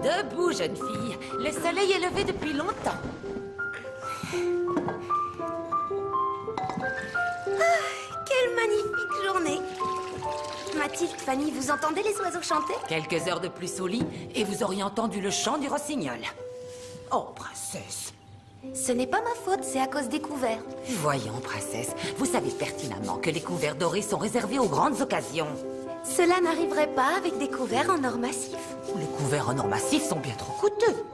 Debout, jeune fille. Le soleil est levé depuis longtemps. Quelle magnifique journée! Mathilde, Fanny, vous entendez les oiseaux chanter? Quelques heures de plus au lit, et vous auriez entendu le chant du rossignol. Oh, princesse. Ce n'est pas ma faute, c'est à cause des couverts. Voyons, princesse, vous savez pertinemment que les couverts dorés sont réservés aux grandes occasions. Cela n'arriverait pas avec des couverts en or massif. Les couverts en or massif sont bien trop coûteux.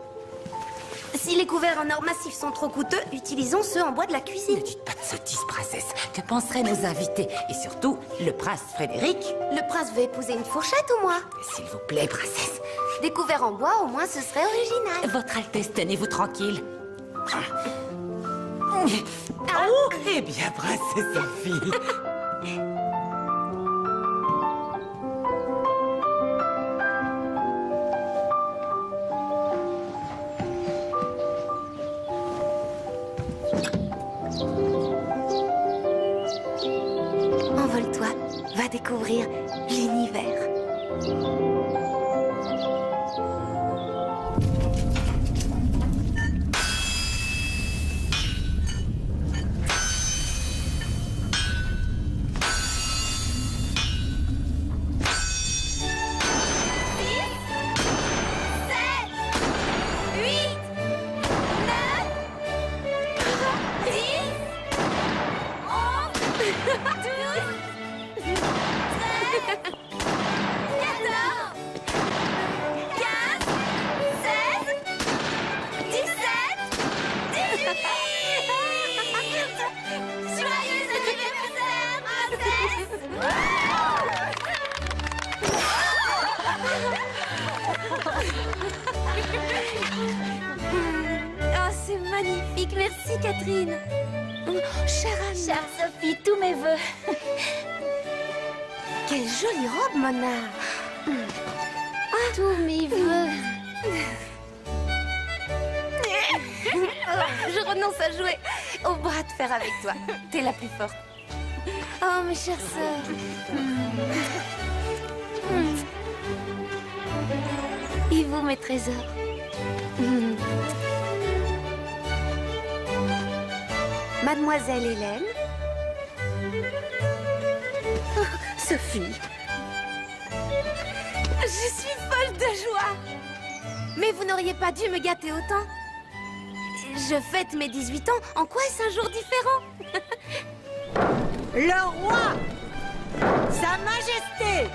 Si les couverts en or massif sont trop coûteux, utilisons ceux en bois de la cuisine. Ne dites pas de sottises, princesse. Que penseraient nos invités? Et surtout, le prince Frédéric? Le prince veut épouser une fourchette ou moi? S'il vous plaît, princesse. Des couverts en bois, au moins ce serait original. Votre Altesse, tenez-vous tranquille. Oh, eh bien, princesse Sophie. Envole-toi, va découvrir l'univers. Oh, c'est magnifique. Merci, Catherine. Chère Anne. Chère Sophie, tous mes vœux. Quelle jolie robe, Mona. Tous mes vœux. Je renonce à jouer au bras de fer avec toi. T'es la plus forte. Oh, mes chères sœurs. Et vous, mes trésors. Mademoiselle Hélène. Oh, Sophie. Je suis folle de joie. Mais vous n'auriez pas dû me gâter autant. Je fête mes 18 ans. En quoi est-ce un jour différent? Le roi! Sa Majesté!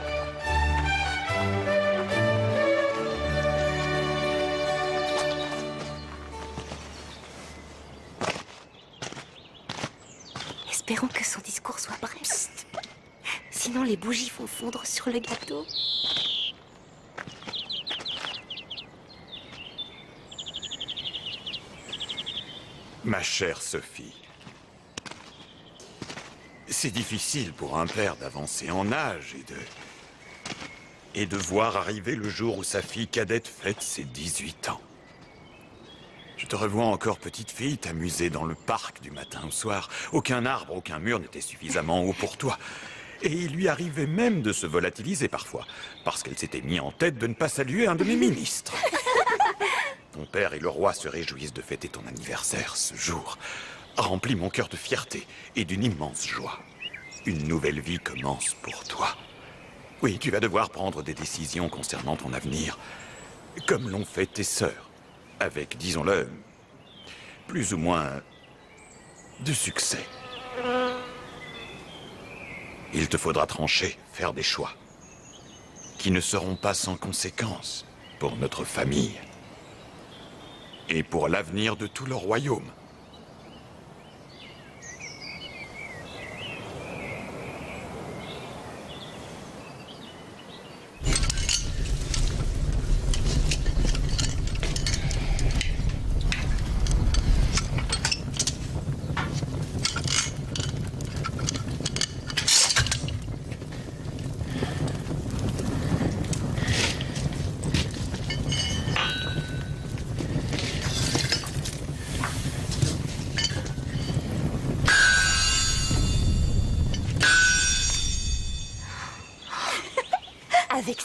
Espérons que son discours soit bref. Psst. Sinon, les bougies vont fondre sur le gâteau. Ma chère Sophie, c'est difficile pour un père d'avancer en âge et de voir arriver le jour où sa fille cadette fête ses 18 ans. Je te revois encore petite fille t'amuser dans le parc du matin au soir. Aucun arbre, aucun mur n'était suffisamment haut pour toi. Et il lui arrivait même de se volatiliser parfois, parce qu'elle s'était mis en tête de ne pas saluer un de mes ministres. Ton père et le roi se réjouissent de fêter ton anniversaire ce jour. Remplis mon cœur de fierté et d'une immense joie. Une nouvelle vie commence pour toi. Oui, tu vas devoir prendre des décisions concernant ton avenir, comme l'ont fait tes sœurs, avec, disons-le, plus ou moins de succès. Il te faudra trancher, faire des choix, qui ne seront pas sans conséquences pour notre famille et pour l'avenir de tout le royaume.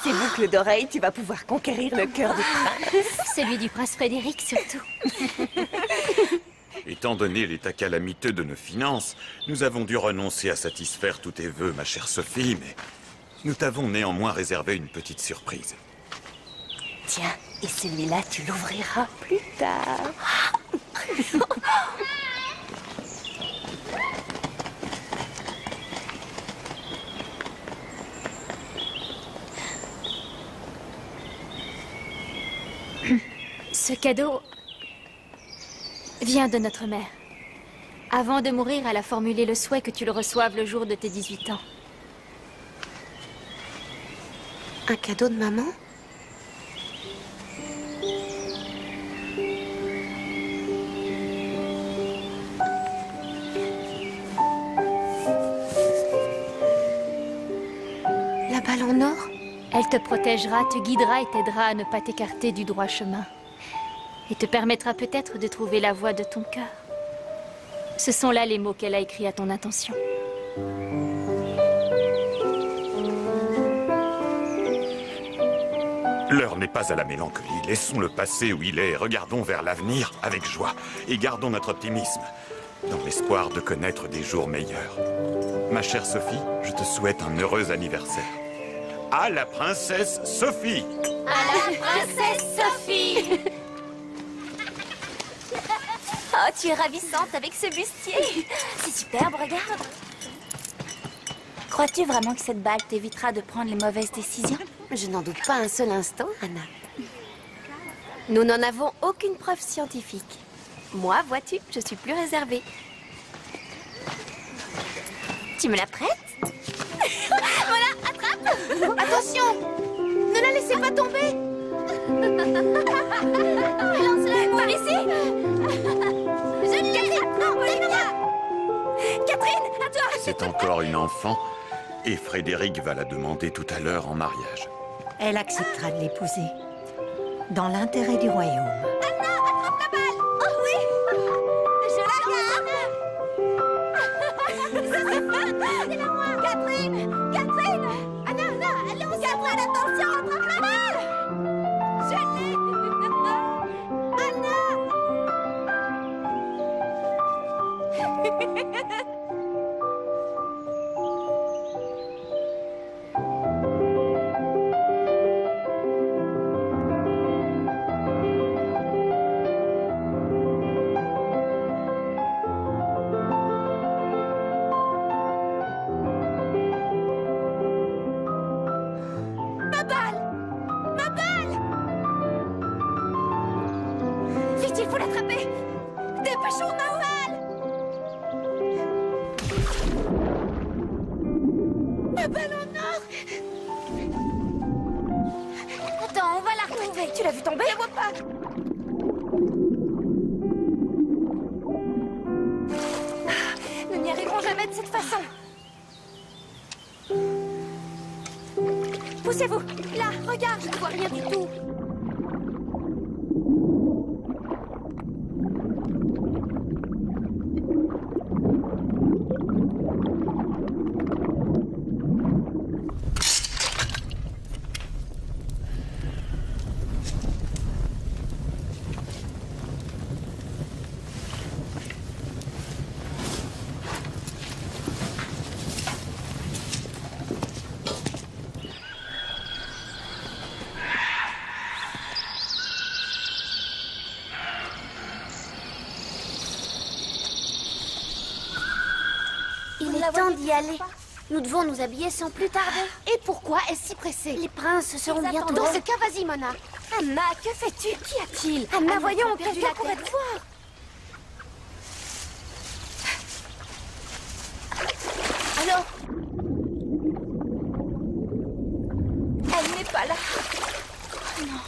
ces boucles d'oreilles, tu vas pouvoir conquérir le cœur du prince. Celui du prince Frédéric, surtout. Étant donné l'état calamiteux de nos finances, nous avons dû renoncer à satisfaire tous tes vœux, ma chère Sophie, mais nous t'avons néanmoins réservé une petite surprise. Tiens, et celui-là, tu l'ouvriras plus tard. Ce cadeau vient de notre mère. Avant de mourir, elle a formulé le souhait que tu le reçoives le jour de tes 18 ans. Un cadeau de maman? La balle en or? Elle te protégera, te guidera et t'aidera à ne pas t'écarter du droit chemin. Et te permettra peut-être de trouver la voie de ton cœur. Ce sont là les mots qu'elle a écrits à ton intention. L'heure n'est pas à la mélancolie. Laissons le passé où il est. Regardons vers l'avenir avec joie. Et gardons notre optimisme, dans l'espoir de connaître des jours meilleurs. Ma chère Sophie, je te souhaite un heureux anniversaire. À la princesse Sophie! À la princesse Sophie! Oh, tu es ravissante avec ce bustier. C'est superbe, regarde. Crois-tu vraiment que cette balle t'évitera de prendre les mauvaises décisions? Je n'en doute pas un seul instant, Anna. Nous n'en avons aucune preuve scientifique. Moi, vois-tu, je suis plus réservée. Tu me la prêtes? Voilà, attrape! Attention! Ne la laissez pas tomber! Lance-la par ici! Catherine! Non, Catherine, à toi! C'est encore une enfant, et Frédéric va la demander tout à l'heure en mariage. Elle acceptera de l'épouser. Dans l'intérêt du royaume. Anna, attrape la balle! Oh oui! Je la garde! Ça c'est fun! C'est à moi! Catherine! Catherine! Anna, Anna, allez, on Catherine, attention! Attrape la balle! Je l'ai! Anna! Vite, il faut l'attraper! Dépêchons, Noël! Ma balle en or! Attends, on va la retrouver. Tu l'as vu tomber? Je la vois pas. Nous n'y arriverons jamais de cette façon. Poussez-vous! Là, regarde, je ne vois rien du tout. Il est temps d'y aller. Nous devons nous habiller sans plus tarder. Et pourquoi est-ce si pressé? Les princes seront bientôt... Dans ce cas, vas-y, Mona. Anna, que fais-tu? Qu'y a-t-il? Anna, voyons, quelqu'un pourrait te voir. Alors? Elle n'est pas là. Non.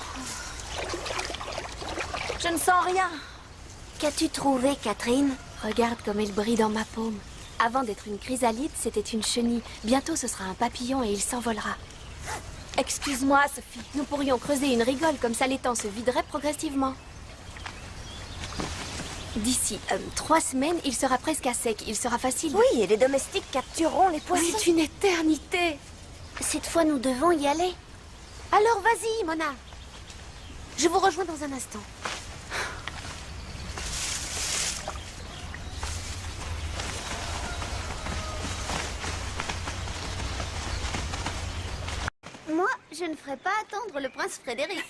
Je ne sens rien. Qu'as-tu trouvé, Catherine? Regarde comme elle brille dans ma paume. Avant d'être une chrysalide, c'était une chenille. Bientôt, ce sera un papillon et il s'envolera. Excuse-moi, Sophie. Nous pourrions creuser une rigole, comme ça l'étang se viderait progressivement. D'ici 3 semaines, il sera presque à sec. Il sera facile. Oui, et les domestiques captureront les poissons. C'est une éternité. Cette fois, nous devons y aller. Alors vas-y, Mona. Je vous rejoins dans un instant. Moi, je ne ferai pas attendre le prince Frédéric.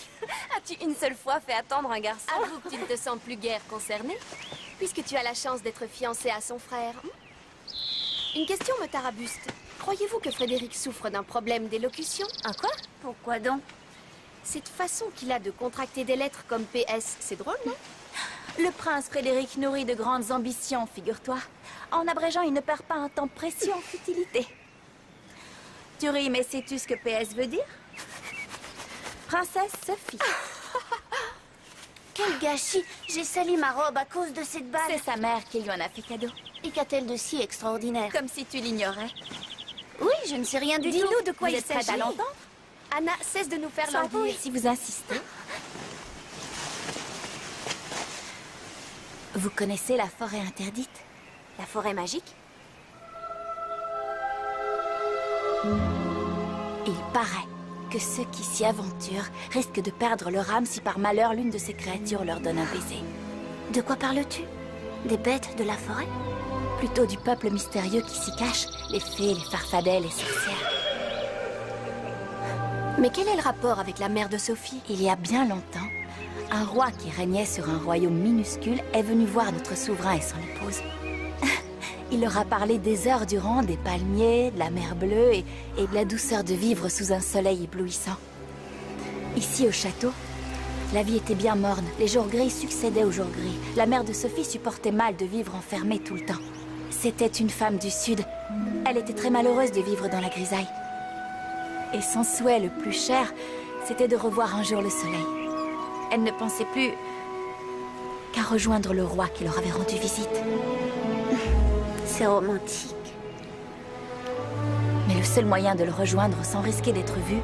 As-tu une seule fois fait attendre un garçon? Avoue que tu ne te sens plus guère concerné, puisque tu as la chance d'être fiancée à son frère. Une question me tarabuste. Croyez-vous que Frédéric souffre d'un problème d'élocution? Un quoi? Pourquoi donc? Cette façon qu'il a de contracter des lettres comme PS, c'est drôle, non? Le prince Frédéric nourrit de grandes ambitions, figure-toi. En abrégeant, il ne perd pas un temps précieux en futilité. Tu ris, mais sais-tu ce que PS veut dire? Princesse Sophie. Quel gâchis! J'ai sali ma robe à cause de cette balle. C'est sa mère qui lui en a fait cadeau. Et qu'a-t-elle de si extraordinaire? Comme si tu l'ignorais. Oui, je ne sais rien du tout. Dis-nous de quoi Vous il êtes prête s'agit. à l'entendre? Anna, cesse de nous faire Sans languir. si vous insistez. Vous connaissez la forêt interdite? La forêt magique? Il paraît que ceux qui s'y aventurent risquent de perdre leur âme si par malheur l'une de ces créatures leur donne un baiser. De quoi parles-tu? Des bêtes de la forêt? Plutôt du peuple mystérieux qui s'y cache, les fées, les farfadets, les sorcières. Mais quel est le rapport avec la mère de Sophie? Il y a bien longtemps, un roi qui régnait sur un royaume minuscule est venu voir notre souverain et son épouse. Il leur a parlé des heures durant des palmiers, de la mer bleue et de la douceur de vivre sous un soleil éblouissant. Ici au château, la vie était bien morne. Les jours gris succédaient aux jours gris. La mère de Sophie supportait mal de vivre enfermée tout le temps. C'était une femme du Sud. Elle était très malheureuse de vivre dans la grisaille. Et son souhait le plus cher, c'était de revoir un jour le soleil. Elle ne pensait plus qu'à rejoindre le roi qui leur avait rendu visite. C'est romantique. Mais le seul moyen de le rejoindre sans risquer d'être vue,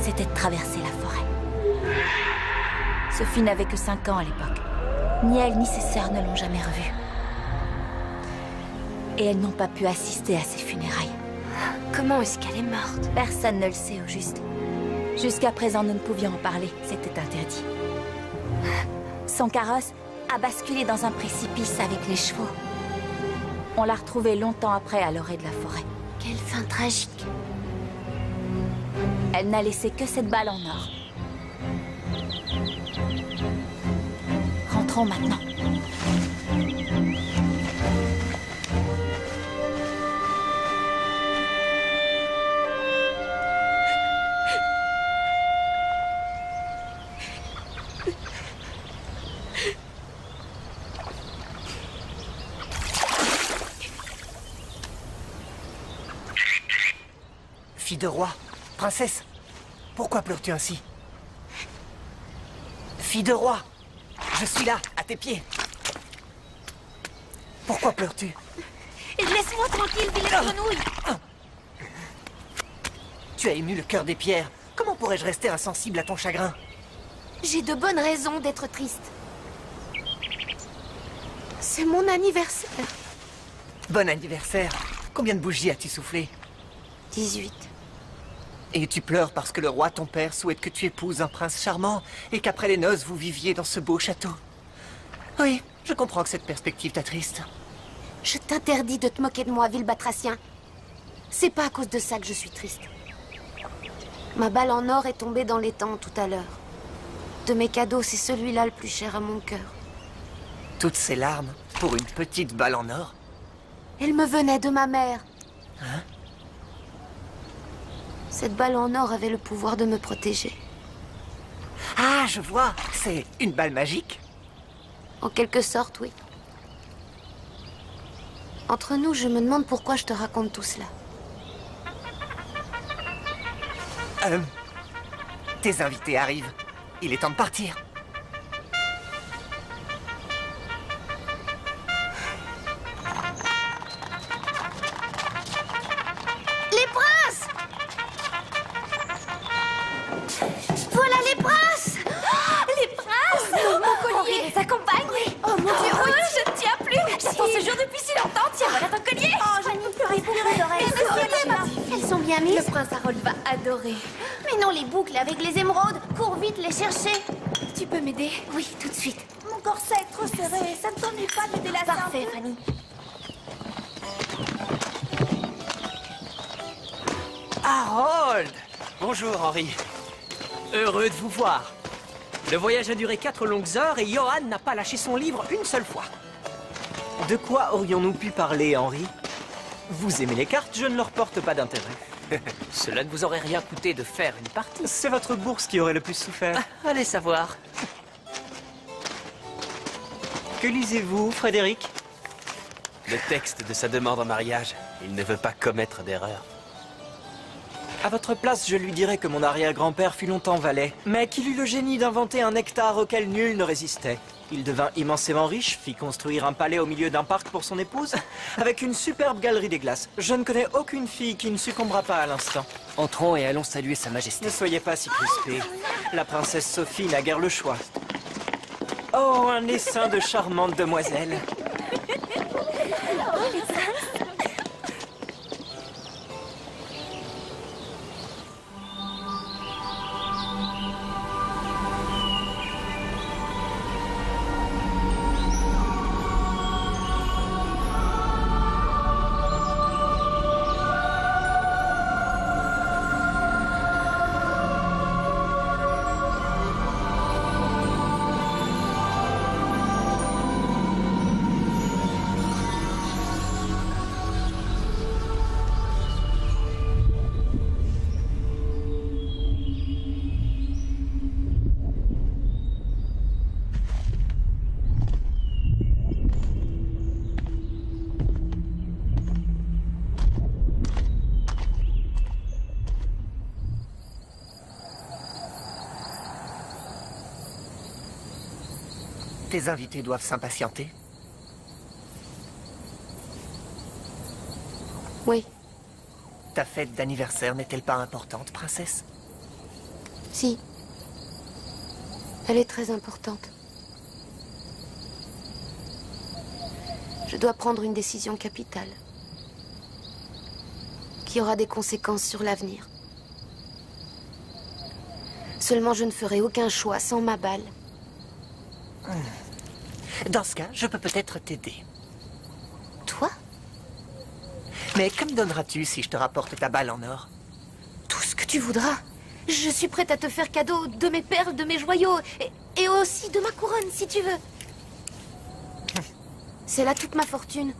c'était de traverser la forêt. Sophie n'avait que 5 ans à l'époque. Ni elle ni ses sœurs ne l'ont jamais revue. Et elles n'ont pas pu assister à ses funérailles. Comment est-ce qu'elle est morte? Personne ne le sait au juste. Jusqu'à présent, nous ne pouvions en parler. C'était interdit. Son carrosse a basculé dans un précipice avec les chevaux. On l'a retrouvée longtemps après à l'orée de la forêt. Quelle fin tragique. Elle n'a laissé que cette balle en or. Rentrons maintenant. Fille de roi, princesse, pourquoi pleures-tu ainsi? Fille de roi, je suis là, à tes pieds. Pourquoi pleures-tu? Laisse-moi tranquille, vilaine grenouille! Tu as ému le cœur des pierres. Comment pourrais-je rester insensible à ton chagrin? J'ai de bonnes raisons d'être triste. C'est mon anniversaire. Bon anniversaire. Combien de bougies as-tu soufflé? 18. Et tu pleures parce que le roi, ton père, souhaite que tu épouses un prince charmant et qu'après les noces, vous viviez dans ce beau château. Oui, je comprends que cette perspective t'attriste. Je t'interdis de te moquer de moi, vil batracien. C'est pas à cause de ça que je suis triste. Ma balle en or est tombée dans l'étang tout à l'heure. De mes cadeaux, c'est celui-là le plus cher à mon cœur. Toutes ces larmes pour une petite balle en or? Elle me venait de ma mère. Hein? Cette balle en or avait le pouvoir de me protéger. Ah, je vois. C'est une balle magique? En quelque sorte, oui. Entre nous, je me demande pourquoi je te raconte tout cela. Tes invités arrivent. Il est temps de partir. Les princes! Voilà les princes! Les princes! Mon collier les accompagne! Oh mon Dieu, oui! Je ne tiens plus! J'attends ce jour depuis si longtemps! Tiens, voilà ton collier! Oh, je n'y peux respirer d'oreille. Elles sont bien mis? Le prince Harold va adorer. Mais non, les boucles avec les émeraudes. Cours vite les chercher. Tu peux m'aider? Oui, tout de suite. Mon corset est trop serré. Ça ne t'ennuie pas de délasser un peu? Parfait, Fanny. Harold! Bonjour, Henri. Heureux de vous voir. Le voyage a duré 4 longues heures et Johan n'a pas lâché son livre une seule fois. De quoi aurions-nous pu parler, Henri? Vous aimez les cartes, je ne leur porte pas d'intérêt. Cela ne vous aurait rien coûté de faire une partie. C'est votre bourse qui aurait le plus souffert. Allez savoir. Que lisez-vous, Frédéric? Le texte de sa demande en mariage. Il ne veut pas commettre d'erreur. À votre place, je lui dirais que mon arrière-grand-père fut longtemps valet, mais qu'il eut le génie d'inventer un nectar auquel nul ne résistait. Il devint immensément riche, fit construire un palais au milieu d'un parc pour son épouse, avec une superbe galerie des glaces. Je ne connais aucune fille qui ne succombera pas à l'instant. Entrons et allons saluer sa majesté. Ne soyez pas si crispés. La princesse Sophie n'a guère le choix. Oh, un essaim de charmantes demoiselles. Tes invités doivent s'impatienter. Oui, Ta fête d'anniversaire n'est-elle pas importante, princesse? si. Elle est très importante. Je dois prendre une décision capitale. Qui aura des conséquences sur l'avenir. Seulement, je ne ferai aucun choix sans ma balle. Dans ce cas, je peux peut-être t'aider. Toi? Mais que me donneras-tu si je te rapporte ta balle en or? Tout ce que tu voudras. Je suis prête à te faire cadeau de mes perles, de mes joyaux, et aussi de ma couronne, si tu veux. C'est là toute ma fortune.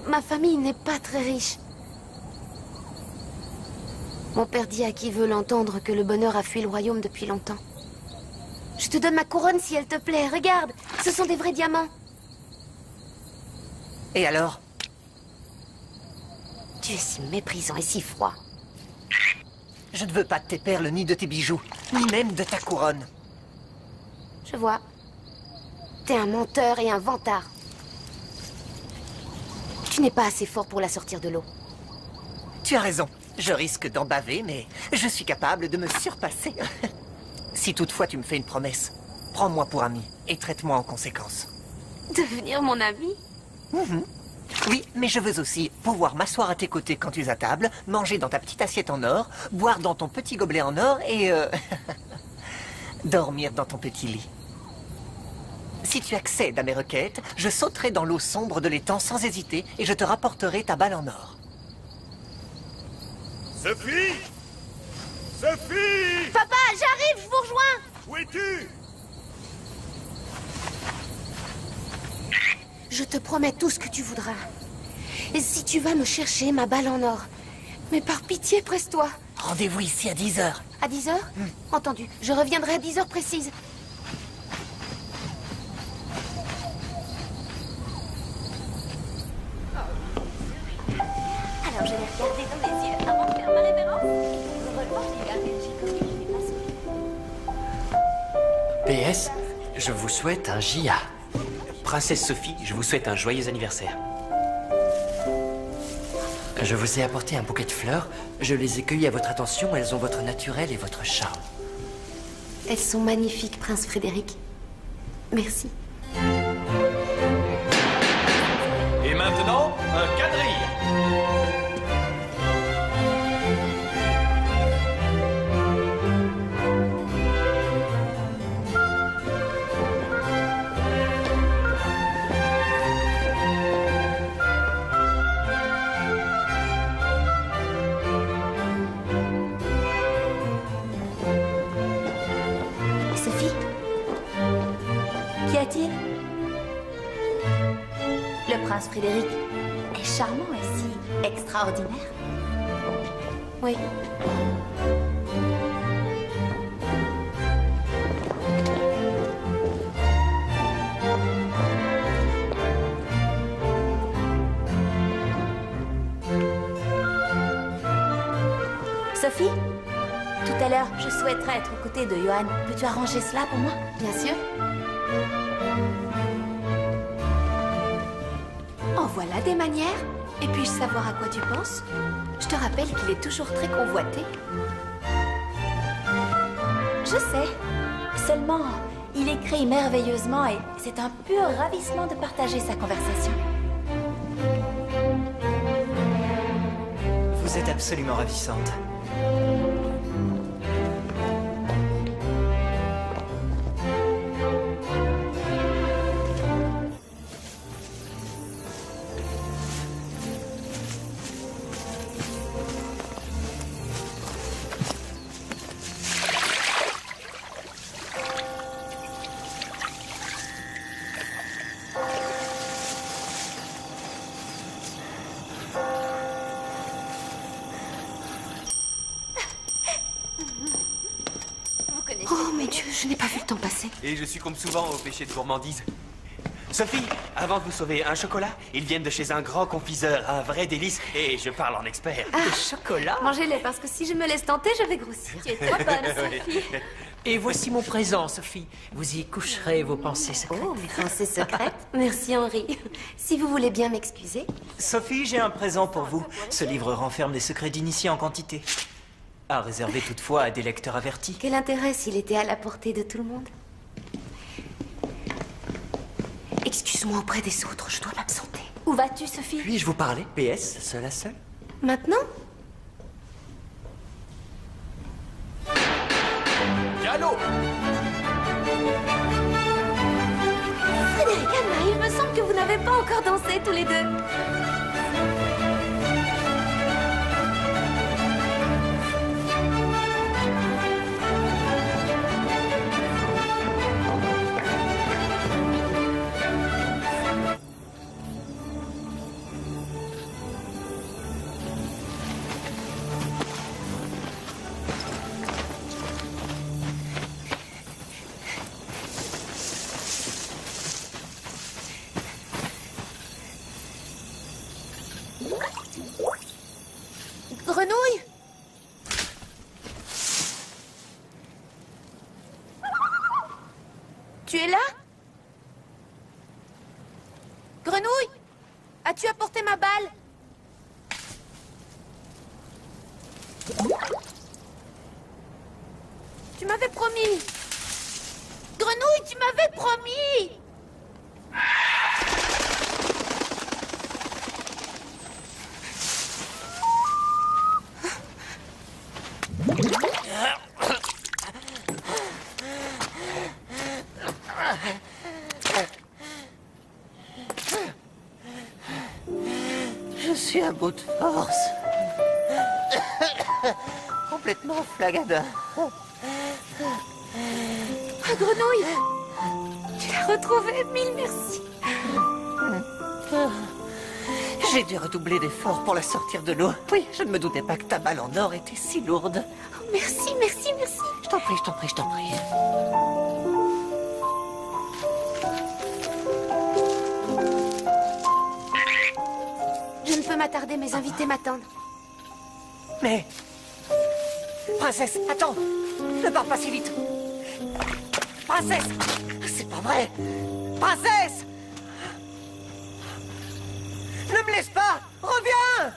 Ma famille n'est pas très riche. Mon père dit à qui veut l'entendre que le bonheur a fui le royaume depuis longtemps. Je te donne ma couronne si elle te plaît. Regarde, ce sont des vrais diamants. Et alors? Tu es si méprisant et si froid. Je ne veux pas de tes perles ni de tes bijoux, ni même de ta couronne. Je vois. T'es un menteur et un vantard. Tu n'es pas assez fort pour la sortir de l'eau. Tu as raison. Je risque d'en baver, mais je suis capable de me surpasser. Si toutefois tu me fais une promesse, prends-moi pour ami et traite-moi en conséquence. Devenir mon ami? Oui, mais je veux aussi pouvoir m'asseoir à tes côtés quand tu es à table, manger dans ta petite assiette en or, boire dans ton petit gobelet en or et... dormir dans ton petit lit. Si tu accèdes à mes requêtes, je sauterai dans l'eau sombre de l'étang sans hésiter et je te rapporterai ta balle en or. Sophie! Sophie! Papa, j'arrive, je vous rejoins! Où es-tu? Je te promets tout ce que tu voudras. Et si tu vas me chercher ma balle en or. Mais par pitié, presse-toi. Rendez-vous ici à 10h. À 10 heures? Entendu. Je reviendrai à 10 heures précises. Alors, je l'ai regardé dans les yeux avant de faire ma révérence. Et heureusement, j'ai gardé le chico que je n'ai pas sauvé. PS, je vous souhaite un JA. Princesse Sophie, je vous souhaite un joyeux anniversaire. Je vous ai apporté un bouquet de fleurs. Je les ai cueillies à votre attention. Elles ont votre naturel et votre charme. Elles sont magnifiques, Prince Frédéric. Merci. Et maintenant, un quadrille. le prince Frédéric est charmant et si extraordinaire. Oui. Sophie, tout à l'heure, je souhaiterais être aux côtés de Johan. Peux-tu arranger cela pour moi? Bien sûr. En voilà des manières. Et puis-je savoir à quoi tu penses? Je te rappelle qu'il est toujours très convoité. Je sais. Seulement, il écrit merveilleusement et c'est un pur ravissement de partager sa conversation. Vous êtes absolument ravissante. Oh mon Dieu, je n'ai pas vu le temps passer. Et je succombe souvent au péché de gourmandise. Sophie, avant de vous sauver, un chocolat? Ils viennent de chez un grand confiseur, un vrai délice, et je parle en expert. Ah, chocolat? Mangez-les, parce que si je me laisse tenter, je vais grossir. Tu es trop bonne, Sophie. Et voici mon présent, Sophie. Vous y coucherez vos pensées secrètes. Oh, mes pensées secrètes. Merci, Henri. Si vous voulez bien m'excuser. Sophie, j'ai un présent pour vous. Ce livre renferme des secrets d'initiés en quantité. À réserver toutefois à des lecteurs avertis. Quel intérêt s'il était à la portée de tout le monde? Excuse-moi auprès des autres, je dois m'absenter. Où vas-tu, Sophie? Puis-je vous parler? PS, seul à seul? Maintenant? Diallo! Frédéric, Anna, il me semble que vous n'avez pas encore dansé tous les deux. Grenouille? Tu es là? Grenouille? As-tu apporté ma balle? Tu m'avais promis. Grenouille, tu m'avais promis. Je suis à bout de force. Complètement flagada. Ah, Grenouille! Tu l'as retrouvée, mille merci. J'ai dû redoubler d'efforts pour la sortir de l'eau. Oui, je ne me doutais pas que ta balle en or était si lourde. Oh, merci, merci, merci. Je t'en prie, je t'en prie, je t'en prie. Je ne peux m'attarder, mes invités m'attendent. Mais... Princesse, attends! Ne pars pas si vite! Princesse! C'est pas vrai! Princesse! Ne me laisse pas! Reviens!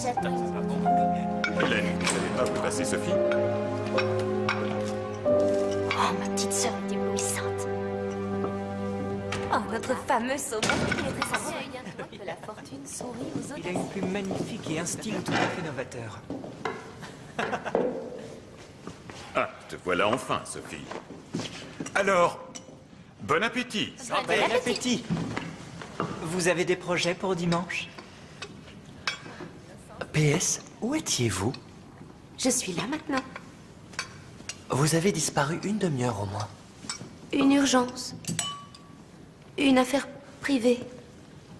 Hélène, vous savez pas vous passer Sophie? Oh, ma petite sœur est éblouissante. Oh, notre fameux saumon. Il est très sensé. Que la fortune sourit aux autres. Il a une plume magnifique et un style tout à fait novateur. Ah, te voilà enfin, Sophie. Alors, bon appétit. Bon appétit. Vous avez des projets pour dimanche? PS, où étiez-vous? Je suis là maintenant. Vous avez disparu une demi-heure au moins. Une urgence. Une affaire privée.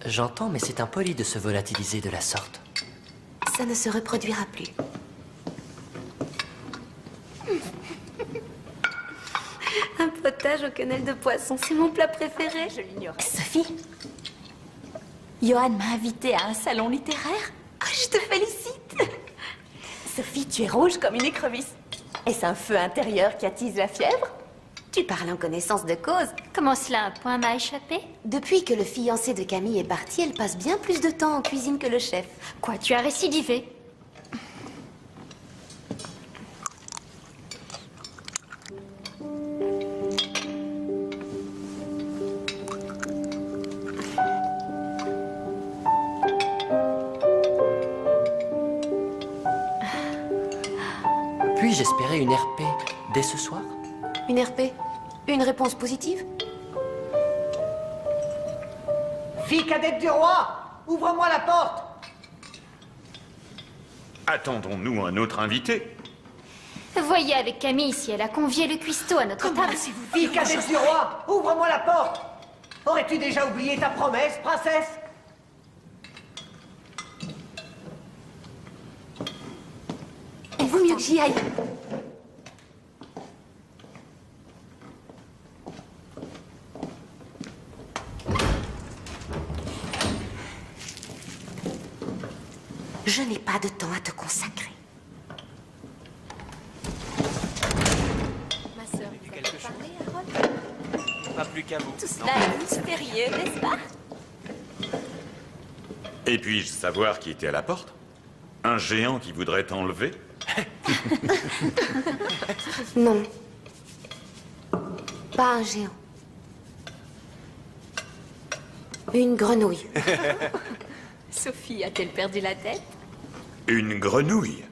J'entends, mais c'est impoli de se volatiliser de la sorte. Ça ne se reproduira plus. Un potage aux quenelles de poisson, c'est mon plat préféré. Je l'ignore. Sophie, Johan m'a invitée à un salon littéraire. Oh, je te félicite. Sophie, tu es rouge comme une écrevisse. Est-ce un feu intérieur qui attise la fièvre? Tu parles en connaissance de cause. Comment cela, un point m'a échappé? Depuis que le fiancé de Camille est parti, elle passe bien plus de temps en cuisine que le chef. Quoi, tu as récidivé? Puis-je espérer une RP dès ce soir? Une RP? Une réponse positive? Fille cadette du roi, ouvre-moi la porte. Attendons-nous un autre invité? Voyez avec Camille si elle a convié le cuistot à notre table. Fille cadette du roi, ouvre-moi la porte. Aurais-tu déjà oublié ta promesse, princesse? Il vaut mieux que j'y aille. Je n'ai pas de temps à te consacrer. Ma sœur, Vu quelque chose? parlé, Harold? Pas plus qu'à vous. Tout cela est mystérieux, n'est-ce pas? Et puis-je savoir qui était à la porte? Un géant qui voudrait t'enlever? Non. Pas un géant. Une grenouille. Sophie a-t-elle perdu la tête? Une grenouille?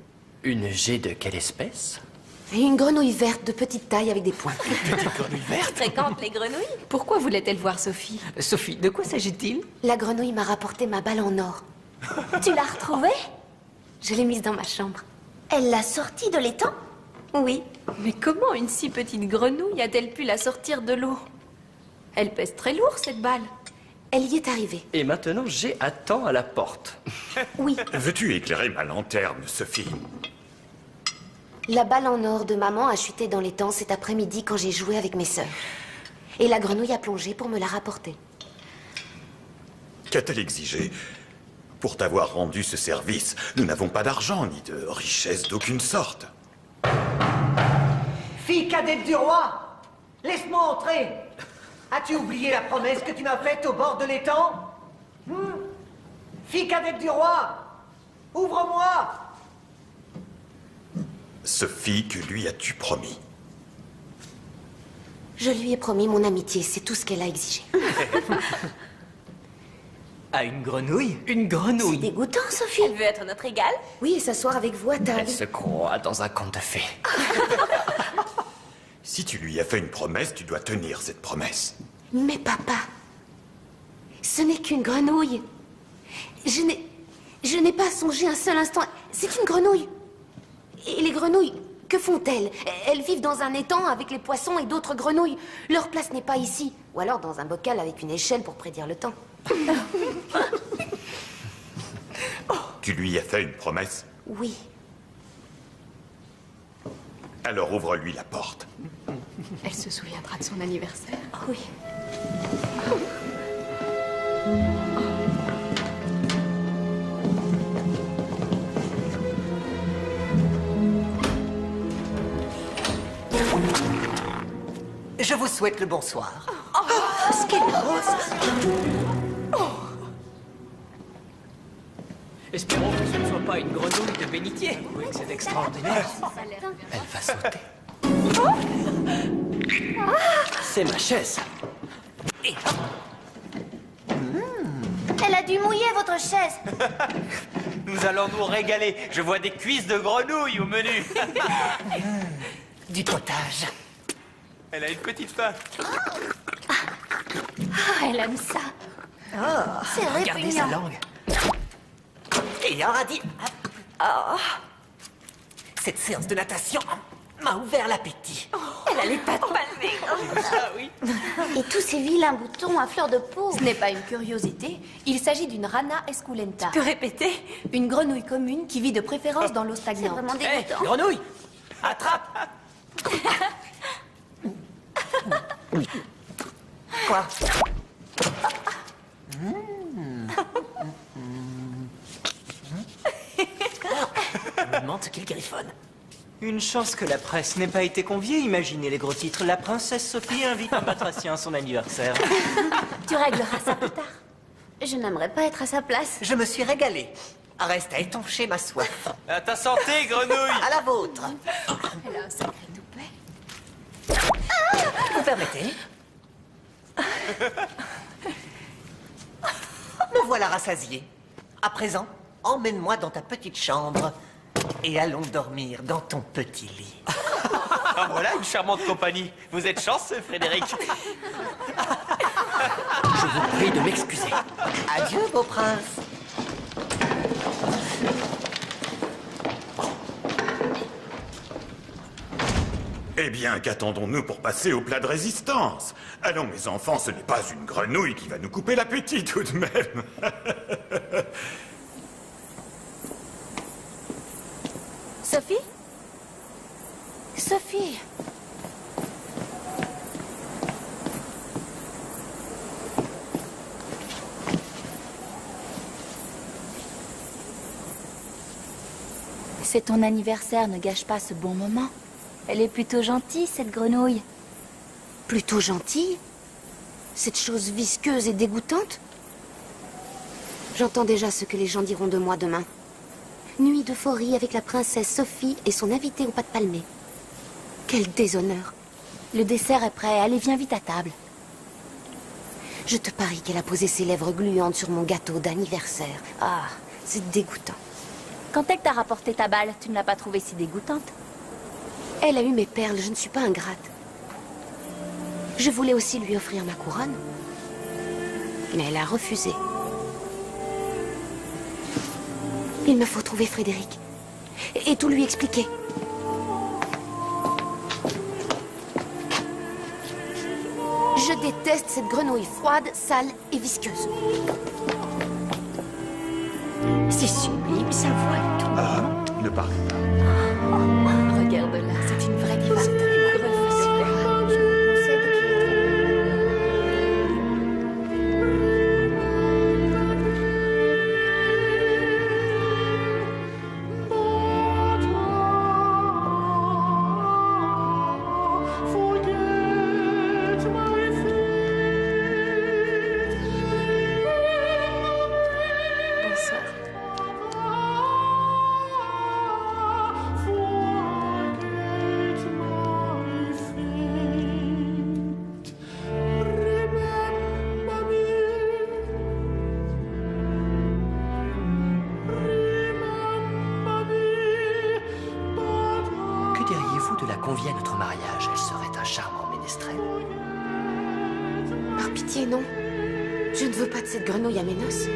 Une G de quelle espèce? Et une grenouille verte de petite taille avec des points. Fréquente les grenouilles? Pourquoi voulait-elle voir Sophie? Sophie, de quoi s'agit-il? La grenouille m'a rapporté ma balle en or. Tu l'as retrouvée? Je l'ai mise dans ma chambre. Elle l'a sortie de l'étang? Oui. Mais comment une si petite grenouille a-t-elle pu la sortir de l'eau? Elle pèse très lourd, cette balle. Elle y est arrivée. Et maintenant, G attend à la porte. Oui. Veux-tu éclairer ma lanterne, Sophie? La balle en or de maman a chuté dans l'étang cet après-midi quand j'ai joué avec mes sœurs. Et la grenouille a plongé pour me la rapporter. Qu'a-t-elle exigé pour t'avoir rendu ce service? Nous n'avons pas d'argent ni de richesse d'aucune sorte. Fille cadette du roi, laisse-moi entrer. As-tu oublié la promesse que tu m'as faite au bord de l'étang? Fille cadette du roi, ouvre-moi. Sophie, que lui as-tu promis? Je lui ai promis mon amitié, c'est tout ce qu'elle a exigé. À une grenouille? Une C'est grenouille? dégoûtant, Sophie. Elle veut être notre égale? Oui, et s'asseoir avec vous à table. Elle se croit dans un conte de fées. Si tu lui as fait une promesse, tu dois tenir cette promesse. Mais papa, ce n'est qu'une grenouille. Je n'ai pas songé un seul instant. C'est une grenouille. Et les grenouilles, que font-elles? Elles vivent dans un étang avec les poissons et d'autres grenouilles. Leur place n'est pas ici. Ou alors dans un bocal avec une échelle pour prédire le temps. Tu lui as fait une promesse? Oui. Alors ouvre-lui la porte. Elle se souviendra de son anniversaire. Oui. Je vous souhaite le bonsoir. Espérons que ce ne soit pas une grenouille de bénitier. Oui, c'est extraordinaire. Elle va sauter. C'est ma chaise. Elle a dû mouiller votre chaise. Nous allons nous régaler. Je vois des cuisses de grenouille au menu. Du potage. Elle a une petite faim. Ah, elle aime ça. C'est Regardez sa répugnant. langue. Et il aura dit... Oh. Cette séance de natation m'a ouvert l'appétit. Elle a les pattes palmées. Ah oui. Et tous ces vilains boutons à fleur de peau. Ce n'est pas une curiosité, il s'agit d'une rana esculenta. Tu peux répéter? Une grenouille commune qui vit de préférence dans l'eau C'est stagnante. vraiment Hé, dégoûtant. grenouille! Attrape! Quoi? Je me demande ce qu'il griffonne. Une chance que la presse n'ait pas été conviée. Imaginez les gros titres. La princesse Sophie invite un batracien à son anniversaire. Tu régleras ça plus tard. Je n'aimerais pas être à sa place. Je me suis régalé. Reste à étancher ma soif. À ta santé, grenouille. À la vôtre. Elle a un sacré toupet. Vous permettez? Me voilà rassasié. À présent, emmène-moi dans ta petite chambre et allons dormir dans ton petit lit. Ah, voilà une charmante compagnie. Vous êtes chanceux, Frédéric. Je vous prie de m'excuser. Adieu, beau prince. Eh bien, qu'attendons-nous pour passer au plat de résistance? Allons, mes enfants, ce n'est pas une grenouille qui va nous couper l'appétit, tout de même. Sophie? Sophie? C'est ton anniversaire, ne gâche pas ce bon moment. Elle est plutôt gentille, cette grenouille. Plutôt gentille? Cette chose visqueuse et dégoûtante? J'entends déjà ce que les gens diront de moi demain. Nuit d'euphorie avec la princesse Sophie et son invité aux pattes palmées. Quel déshonneur. Le dessert est prêt, allez, viens vite à table. Je te parie qu'elle a posé ses lèvres gluantes sur mon gâteau d'anniversaire. Ah, c'est dégoûtant. Quand est-ce que t'as rapporté ta balle? Tu ne l'as pas trouvée si dégoûtante? Elle a eu mes perles, je ne suis pas ingrate. Je voulais aussi lui offrir ma couronne. Mais elle a refusé. Il me faut trouver Frédéric. Et tout lui expliquer. Je déteste cette grenouille froide, sale et visqueuse. C'est sublime, sa voix est tout. Ah, ne parlez pas. Regarde-la, c'est une vraie diva. Convie à notre mariage, elle serait un charmant ménestrel. Par pitié, non. Je ne veux pas de cette grenouille à mes noces.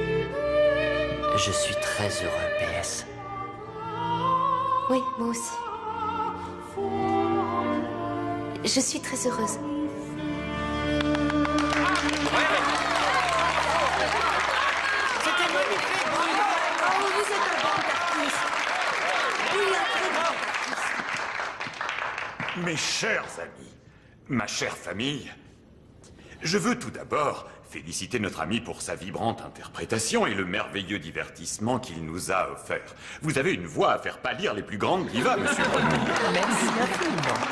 Je suis très heureux, PS. Oui, moi aussi. Je suis très heureuse. C'était magnifique. Oh, vous êtes un bon artiste. Oui, un très bon artiste. Mes chers amis, ma chère famille, je veux tout d'abord féliciter notre ami pour sa vibrante interprétation et le merveilleux divertissement qu'il nous a offert. Vous avez une voix à faire pâlir les plus grandes divas, monsieur Grenouille. Merci infiniment.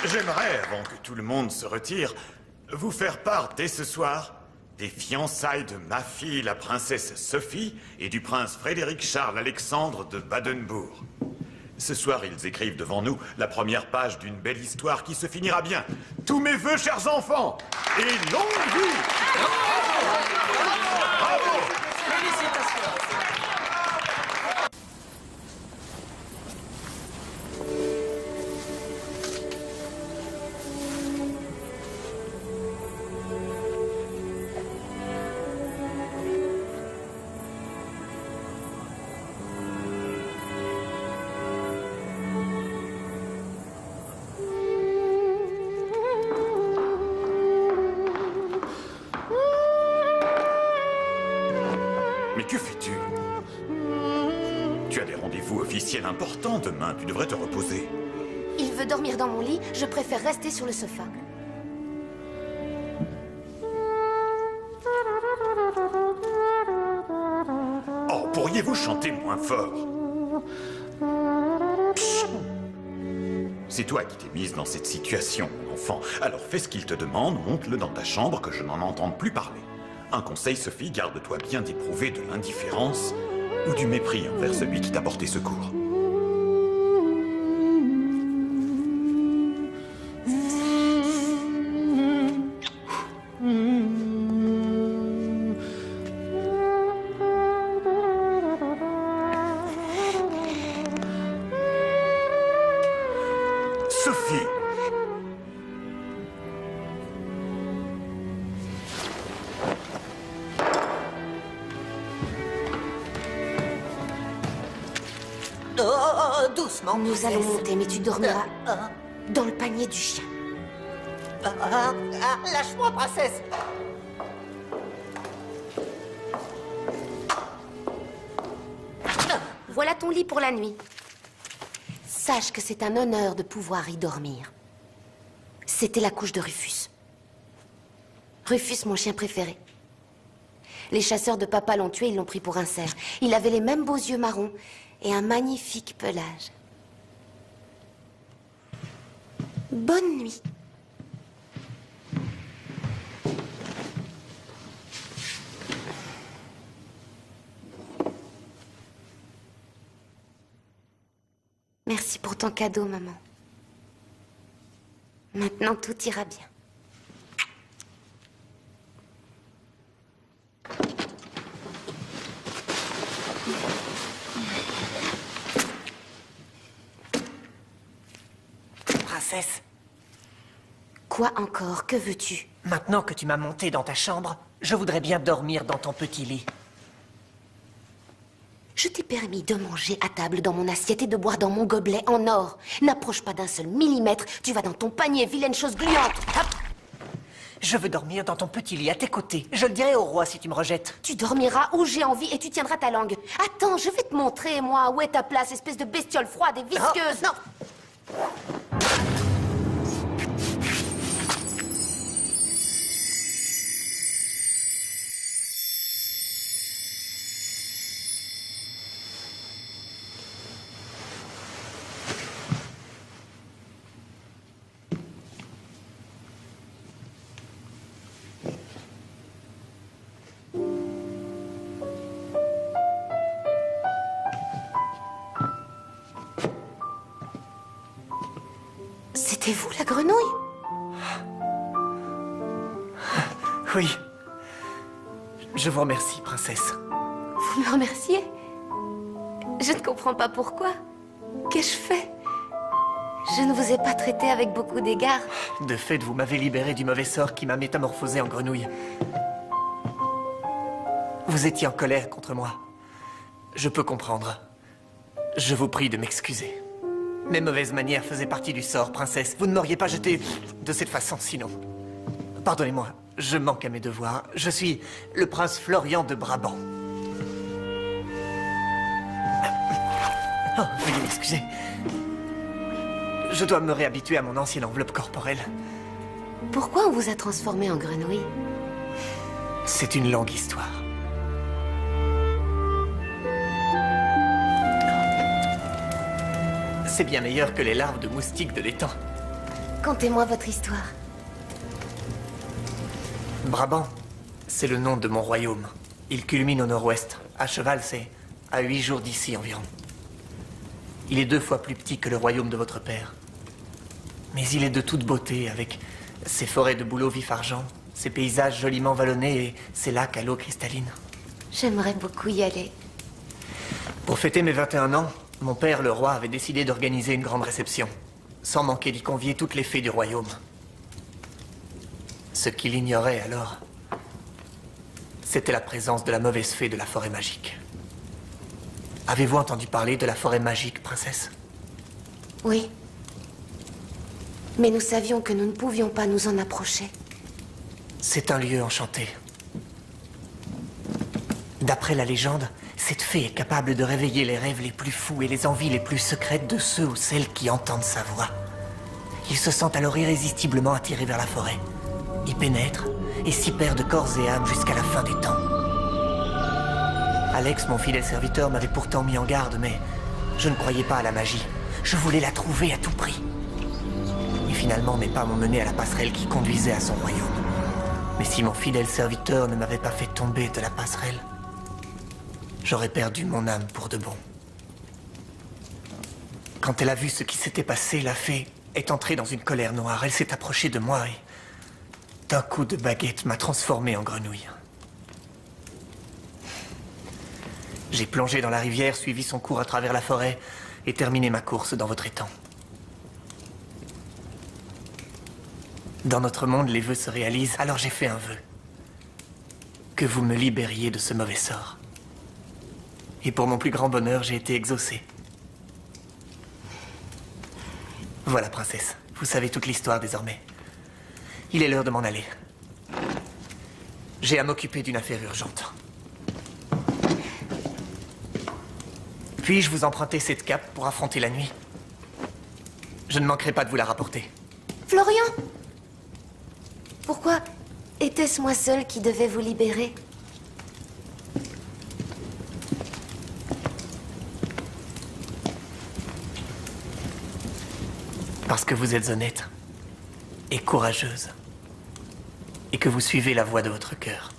J'aimerais, avant que tout le monde se retire, vous faire part dès ce soir des fiançailles de ma fille, la princesse Sophie, et du prince Frédéric Charles Alexandre de Badenbourg. Ce soir, ils écrivent devant nous la première page d'une belle histoire qui se finira bien. Tous mes vœux, chers enfants, et longue vie! Bravo! Félicitations. Mais que fais-tu? Tu as des rendez-vous officiels importants demain, tu devrais te reposer. Il veut dormir dans mon lit, je préfère rester sur le sofa. Oh, pourriez-vous chanter moins fort? C'est toi qui t'es mise dans cette situation, mon enfant. Alors fais ce qu'il te demande, monte-le dans ta chambre, que je n'en entende plus parler. Un conseil, Sophie, garde-toi bien d'éprouver de l'indifférence ou du mépris envers celui qui t'a porté secours. Sophie! Doucement. Nous allons monter, mais tu dormiras dans le panier du chien. Lâche-moi, princesse. Voilà ton lit pour la nuit. Sache que c'est un honneur de pouvoir y dormir. C'était la couche de Rufus. Rufus, mon chien préféré. Les chasseurs de papa l'ont tué, ils l'ont pris pour un cerf. Il avait les mêmes beaux yeux marrons et un magnifique pelage. Bonne nuit. Merci pour ton cadeau, maman. Maintenant, tout ira bien. Princesse, Quoi encore? Que veux-tu? maintenant que tu m'as monté dans ta chambre, je voudrais bien dormir dans ton petit lit. Je t'ai permis de manger à table dans mon assiette et de boire dans mon gobelet en or. N'approche pas d'un seul millimètre. Tu vas dans ton panier, vilaine chose gluante. Hop! Je veux dormir dans ton petit lit à tes côtés. Je le dirai au roi si tu me rejettes. Tu dormiras où j'ai envie et tu tiendras ta langue. Attends, je vais te montrer, moi, où est ta place, espèce de bestiole froide et visqueuse. Non. C'était vous, la grenouille? Oui. Je vous remercie, princesse. Vous me remerciez? Je ne comprends pas pourquoi. Qu'ai-je fait? Je ne vous ai pas traité avec beaucoup d'égard. De fait, vous m'avez libéré du mauvais sort qui m'a métamorphosé en grenouille. Vous étiez en colère contre moi. Je peux comprendre. Je vous prie de m'excuser. Mes mauvaises manières faisaient partie du sort, princesse. Vous ne m'auriez pas jeté de cette façon, sinon. Pardonnez-moi, je manque à mes devoirs. Je suis le prince Florian de Brabant. Oh, veuillez m'excuser. Je dois me réhabituer à mon ancienne enveloppe corporelle. Pourquoi on vous a transformé en grenouille? C'est une longue histoire. C'est bien meilleur que les larves de moustiques de l'étang. Contez-moi votre histoire. Brabant, C'est le nom de mon royaume. Il culmine au nord-ouest. À cheval, c'est à 8 jours d'ici environ. Il est 2 fois plus petit que le royaume de votre père. Mais il est de toute beauté, avec ses forêts de bouleaux vif-argent, ses paysages joliment vallonnés et ses lacs à l'eau cristalline. J'aimerais beaucoup y aller. Pour fêter mes 21 ans, mon père, le roi, avait décidé d'organiser une grande réception, sans manquer d'y convier toutes les fées du royaume. Ce qu'il ignorait alors, c'était la présence de la mauvaise fée de la forêt magique. Avez-vous entendu parler de la forêt magique, princesse? Oui. Mais nous savions que nous ne pouvions pas nous en approcher. C'est un lieu enchanté. D'après la légende, cette fée est capable de réveiller les rêves les plus fous et les envies les plus secrètes de ceux ou celles qui entendent sa voix. Ils se sentent alors irrésistiblement attirés vers la forêt, y pénètrent et s'y perdent corps et âme jusqu'à la fin des temps. Alex, mon fidèle serviteur, m'avait pourtant mis en garde, mais je ne croyais pas à la magie. Je voulais la trouver à tout prix. Et finalement, mes pas m'ont mené à la passerelle qui conduisait à son royaume. Mais si mon fidèle serviteur ne m'avait pas fait tomber de la passerelle, j'aurais perdu mon âme pour de bon. Quand elle a vu ce qui s'était passé, la fée est entrée dans une colère noire. Elle s'est approchée de moi et, d'un coup de baguette, m'a transformé en grenouille. J'ai plongé dans la rivière, suivi son cours à travers la forêt et terminé ma course dans votre étang. Dans notre monde, les vœux se réalisent, alors j'ai fait un vœu. Que vous me libériez de ce mauvais sort. Et pour mon plus grand bonheur, j'ai été exaucé. Voilà, princesse. Vous savez toute l'histoire désormais. Il est l'heure de m'en aller. J'ai à m'occuper d'une affaire urgente. Puis-je vous emprunter cette cape pour affronter la nuit? Je ne manquerai pas de vous la rapporter. Florian! Pourquoi était-ce moi seule qui devais vous libérer? Parce que vous êtes honnête et courageuse. Et que vous suivez la voie de votre cœur.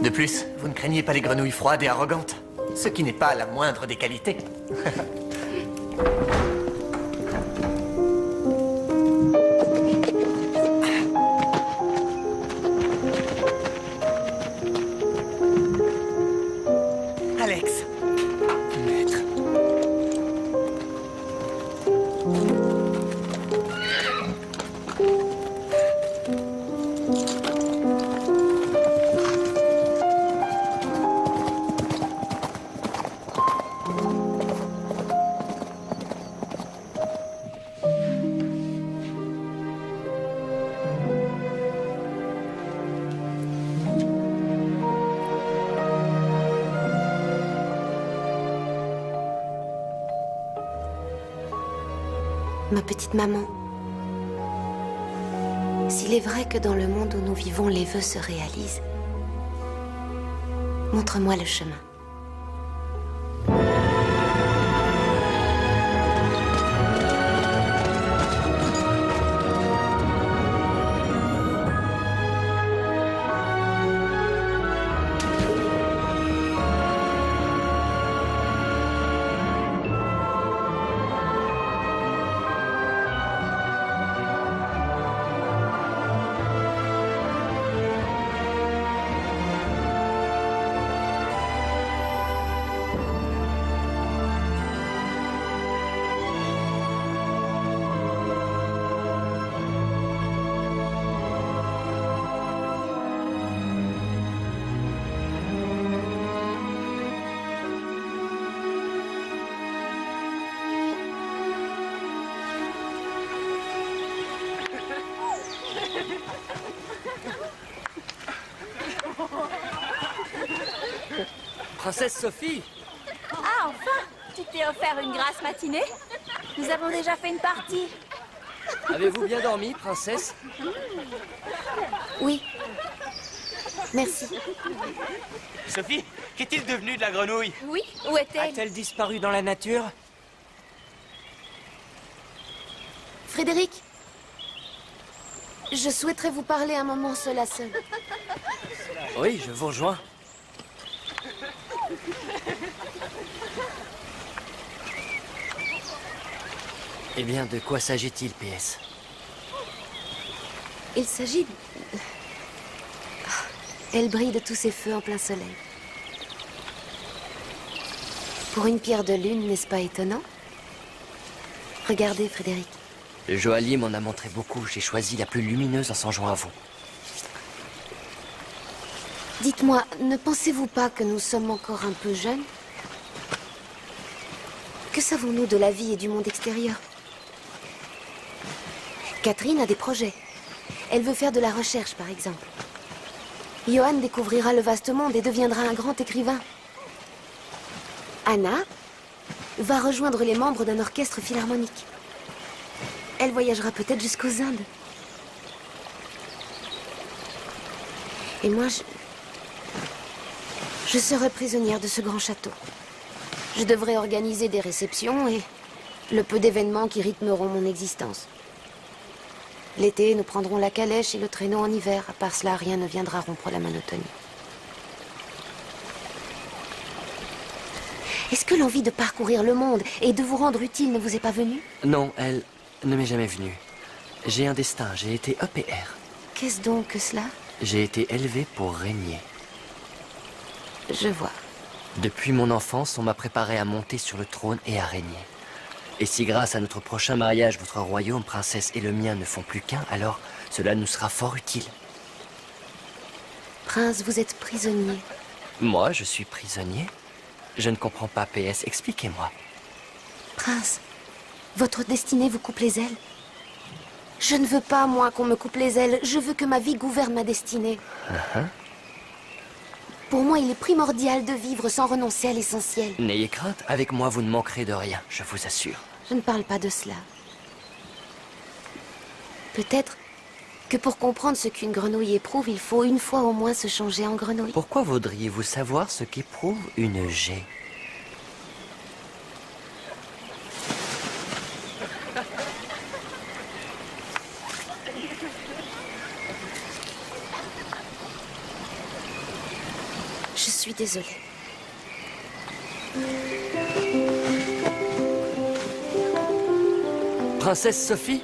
De plus, vous ne craignez pas les grenouilles froides et arrogantes, ce qui n'est pas la moindre des qualités. Alex, maître. Ma petite maman, s'il est vrai que dans le monde où nous vivons, les vœux se réalisent, montre-moi le chemin. Princesse Sophie! Ah, enfin! Tu t'es offert une grasse matinée? Nous avons déjà fait une partie. Avez-vous bien dormi, princesse? Oui. Merci. Sophie, qu'est-il devenu de la grenouille? Oui, où est-elle? A-t-elle disparu dans la nature? Frédéric, je souhaiterais vous parler un moment seul à seul. Oui, je vous rejoins. Eh bien, de quoi s'agit-il, PS? Il s'agit... Elle brille de tous ses feux en plein soleil. Pour une pierre de lune, n'est-ce pas étonnant? Regardez, Frédéric. Le joaillier m'en a montré beaucoup. J'ai choisi la plus lumineuse en songeant à vous. Dites-moi, ne pensez-vous pas que nous sommes encore un peu jeunes? Que savons-nous de la vie et du monde extérieur? Catherine a des projets. Elle veut faire de la recherche, par exemple. Johan découvrira le vaste monde et deviendra un grand écrivain. Anna va rejoindre les membres d'un orchestre philharmonique. Elle voyagera peut-être jusqu'aux Indes. Et moi, je serai prisonnière de ce grand château. Je devrais organiser des réceptions et le peu d'événements qui rythmeront mon existence. L'été, nous prendrons la calèche et le traîneau en hiver. À part cela, rien ne viendra rompre la monotonie. Est-ce que l'envie de parcourir le monde et de vous rendre utile ne vous est pas venue? Non, elle ne m'est jamais venue. J'ai un destin, j'ai été EPR. Qu'est-ce donc que cela? J'ai été élevé pour régner. Je vois. Depuis mon enfance, on m'a préparé à monter sur le trône et à régner. Et si grâce à notre prochain mariage, votre royaume, princesse, et le mien ne font plus qu'un, alors cela nous sera fort utile. Prince, vous êtes prisonnier. Moi, je suis prisonnier? Je ne comprends pas, PS, expliquez-moi. Prince, votre destinée vous coupe les ailes? Je ne veux pas, moi, qu'on me coupe les ailes. Je veux que ma vie gouverne ma destinée. Pour moi, il est primordial de vivre sans renoncer à l'essentiel. N'ayez crainte, avec moi, vous ne manquerez de rien, je vous assure. Je ne parle pas de cela. Peut-être que pour comprendre ce qu'une grenouille éprouve, il faut une fois au moins se changer en grenouille. Pourquoi voudriez-vous savoir ce qu'éprouve une geie? Je suis désolée. Princesse Sophie?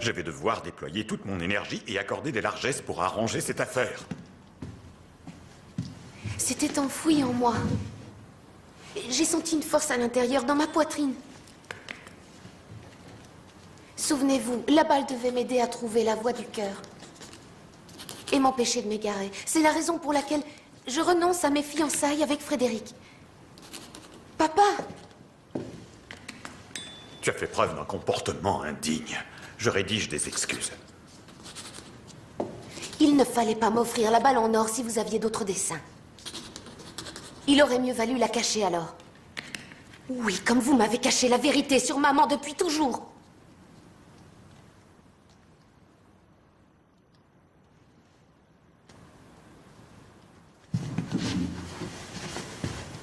Je vais devoir déployer toute mon énergie et accorder des largesses pour arranger cette affaire. C'était enfoui en moi. J'ai senti une force à l'intérieur, dans ma poitrine. Souvenez-vous, la balle devait m'aider à trouver la voie du cœur. Et m'empêcher de m'égarer. C'est la raison pour laquelle je renonce à mes fiançailles avec Frédéric. Papa! Tu as fait preuve d'un comportement indigne. Je rédige des excuses. Il ne fallait pas m'offrir la balle en or si vous aviez d'autres desseins. Il aurait mieux valu la cacher alors. Oui, comme vous m'avez caché la vérité sur maman depuis toujours.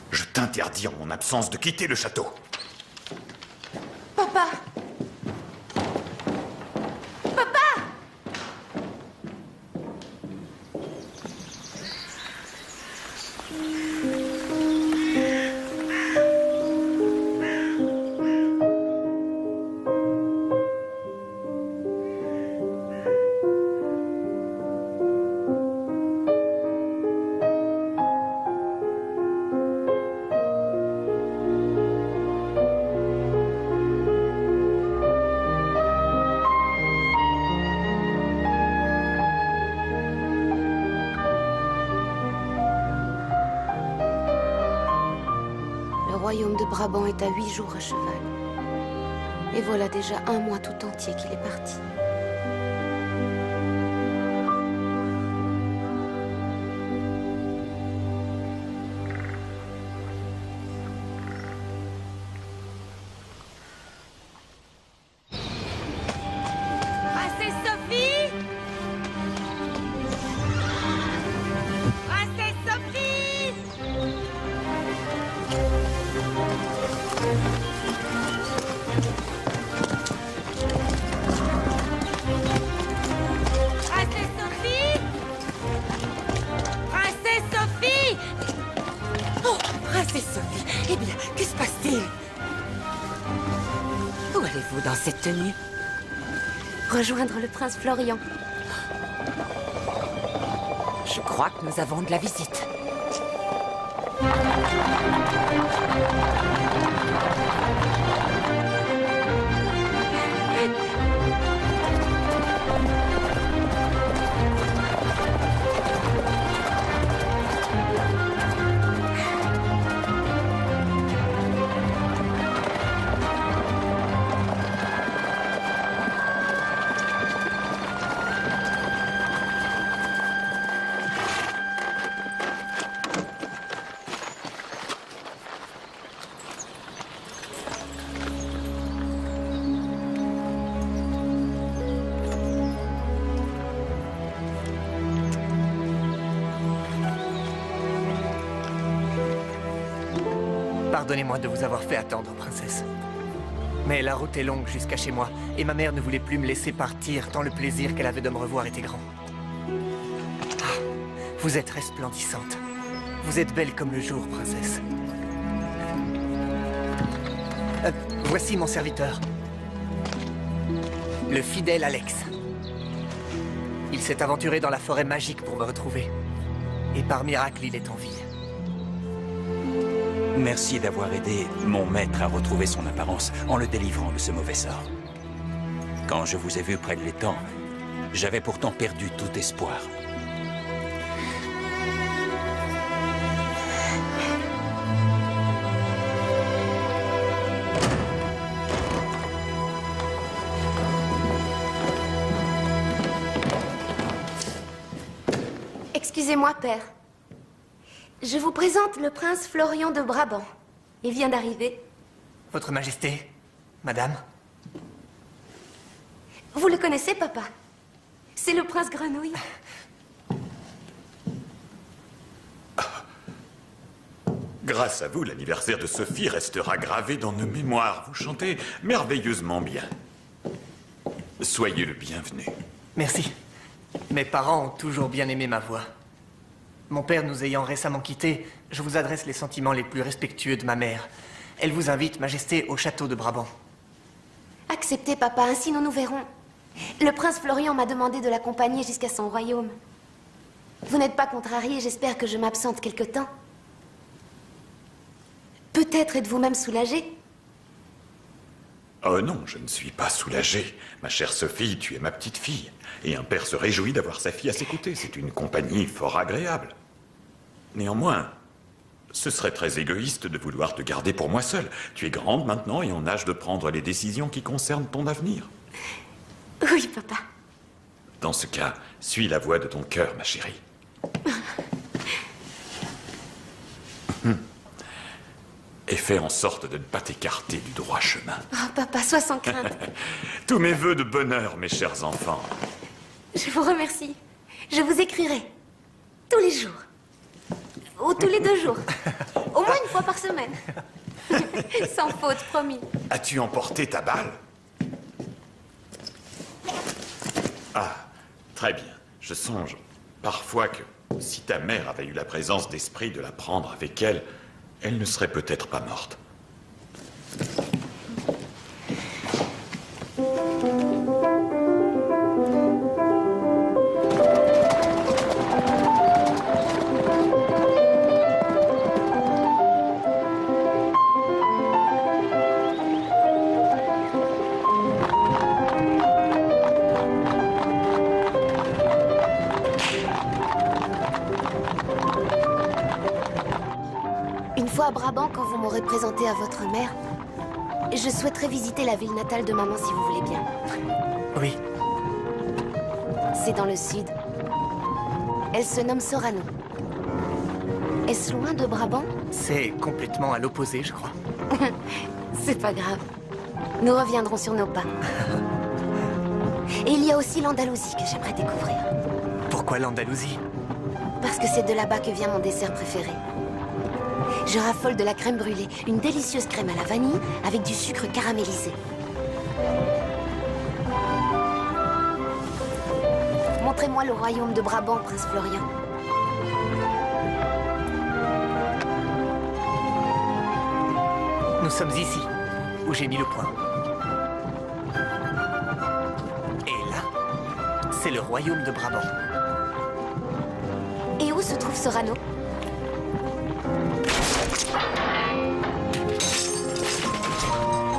Je t'interdis en mon absence de quitter le château. Papa! royaume de Brabant est à 8 jours à cheval. Et voilà déjà 1 mois tout entier qu'il est parti. Princesse Sophie! Princesse Sophie! Princesse Sophie! Princesse Sophie! Oh, Princesse Sophie. Eh bien, que se passe-t-il? Où allez-vous dans cette tenue? Rejoindre le prince Florian. Je crois que nous avons de la visite. Pardonnez-moi de vous avoir fait attendre, princesse. Mais la route est longue jusqu'à chez moi, et ma mère ne voulait plus me laisser partir tant le plaisir qu'elle avait de me revoir était grand. Ah, vous êtes resplendissante. Vous êtes belle comme le jour, princesse. Voici mon serviteur. Le fidèle Alex. Il s'est aventuré dans la forêt magique pour me retrouver. Et par miracle, il est en vie. Merci d'avoir aidé mon maître à retrouver son apparence en le délivrant de ce mauvais sort. Quand je vous ai vu près de l'étang, j'avais pourtant perdu tout espoir. Excusez-moi, père. Je vous présente le prince Florian de Brabant. Il vient d'arriver. Votre Majesté, madame. Vous le connaissez, papa? C'est le prince Grenouille. Grâce à vous, l'anniversaire de Sophie restera gravé dans nos mémoires. Vous chantez merveilleusement bien. Soyez le bienvenu. Merci. Mes parents ont toujours bien aimé ma voix. Mon père nous ayant récemment quittés, je vous adresse les sentiments les plus respectueux de ma mère. Elle vous invite, Majesté, au château de Brabant. Acceptez, papa, ainsi nous nous verrons. Le prince Florian m'a demandé de l'accompagner jusqu'à son royaume. Vous n'êtes pas contrarié, j'espère que je m'absente quelque temps. Peut-être êtes-vous même soulagé? Oh non, je ne suis pas soulagé. Ma chère Sophie, tu es ma petite fille. Et un père se réjouit d'avoir sa fille à ses côtés. C'est une compagnie fort agréable. Néanmoins, ce serait très égoïste de vouloir te garder pour moi seule. Tu es grande maintenant et en âge de prendre les décisions qui concernent ton avenir. Oui, papa. Dans ce cas, suis la voix de ton cœur, ma chérie. Et fais en sorte de ne pas t'écarter du droit chemin. Oh, papa, sois sans crainte. Tous mes vœux de bonheur, mes chers enfants. Je vous remercie. Je vous écrirai. Tous les jours. Ou tous les 2 jours. Au moins 1 fois par semaine. Sans faute, promis. As-tu emporté ta balle? Ah, très bien. Je songe parfois que si ta mère avait eu la présence d'esprit de la prendre avec elle, elle ne serait peut-être pas morte. fois à Brabant, quand vous m'aurez présenté à votre mère, je souhaiterais visiter la ville natale de maman si vous voulez bien. Oui. C'est dans le sud. Elle se nomme Sorano. Est-ce loin de Brabant? C'est complètement à l'opposé, je crois. C'est pas grave. Nous reviendrons sur nos pas. Et il y a aussi l'Andalousie que j'aimerais découvrir. Pourquoi l'Andalousie? Parce que c'est de là-bas que vient mon dessert préféré. Je raffole de la crème brûlée, une délicieuse crème à la vanille avec du sucre caramélisé. Montrez-moi le royaume de Brabant, prince Florian. Nous sommes ici, où j'ai mis le point. Et là, c'est le royaume de Brabant. Et où se trouve Sorano?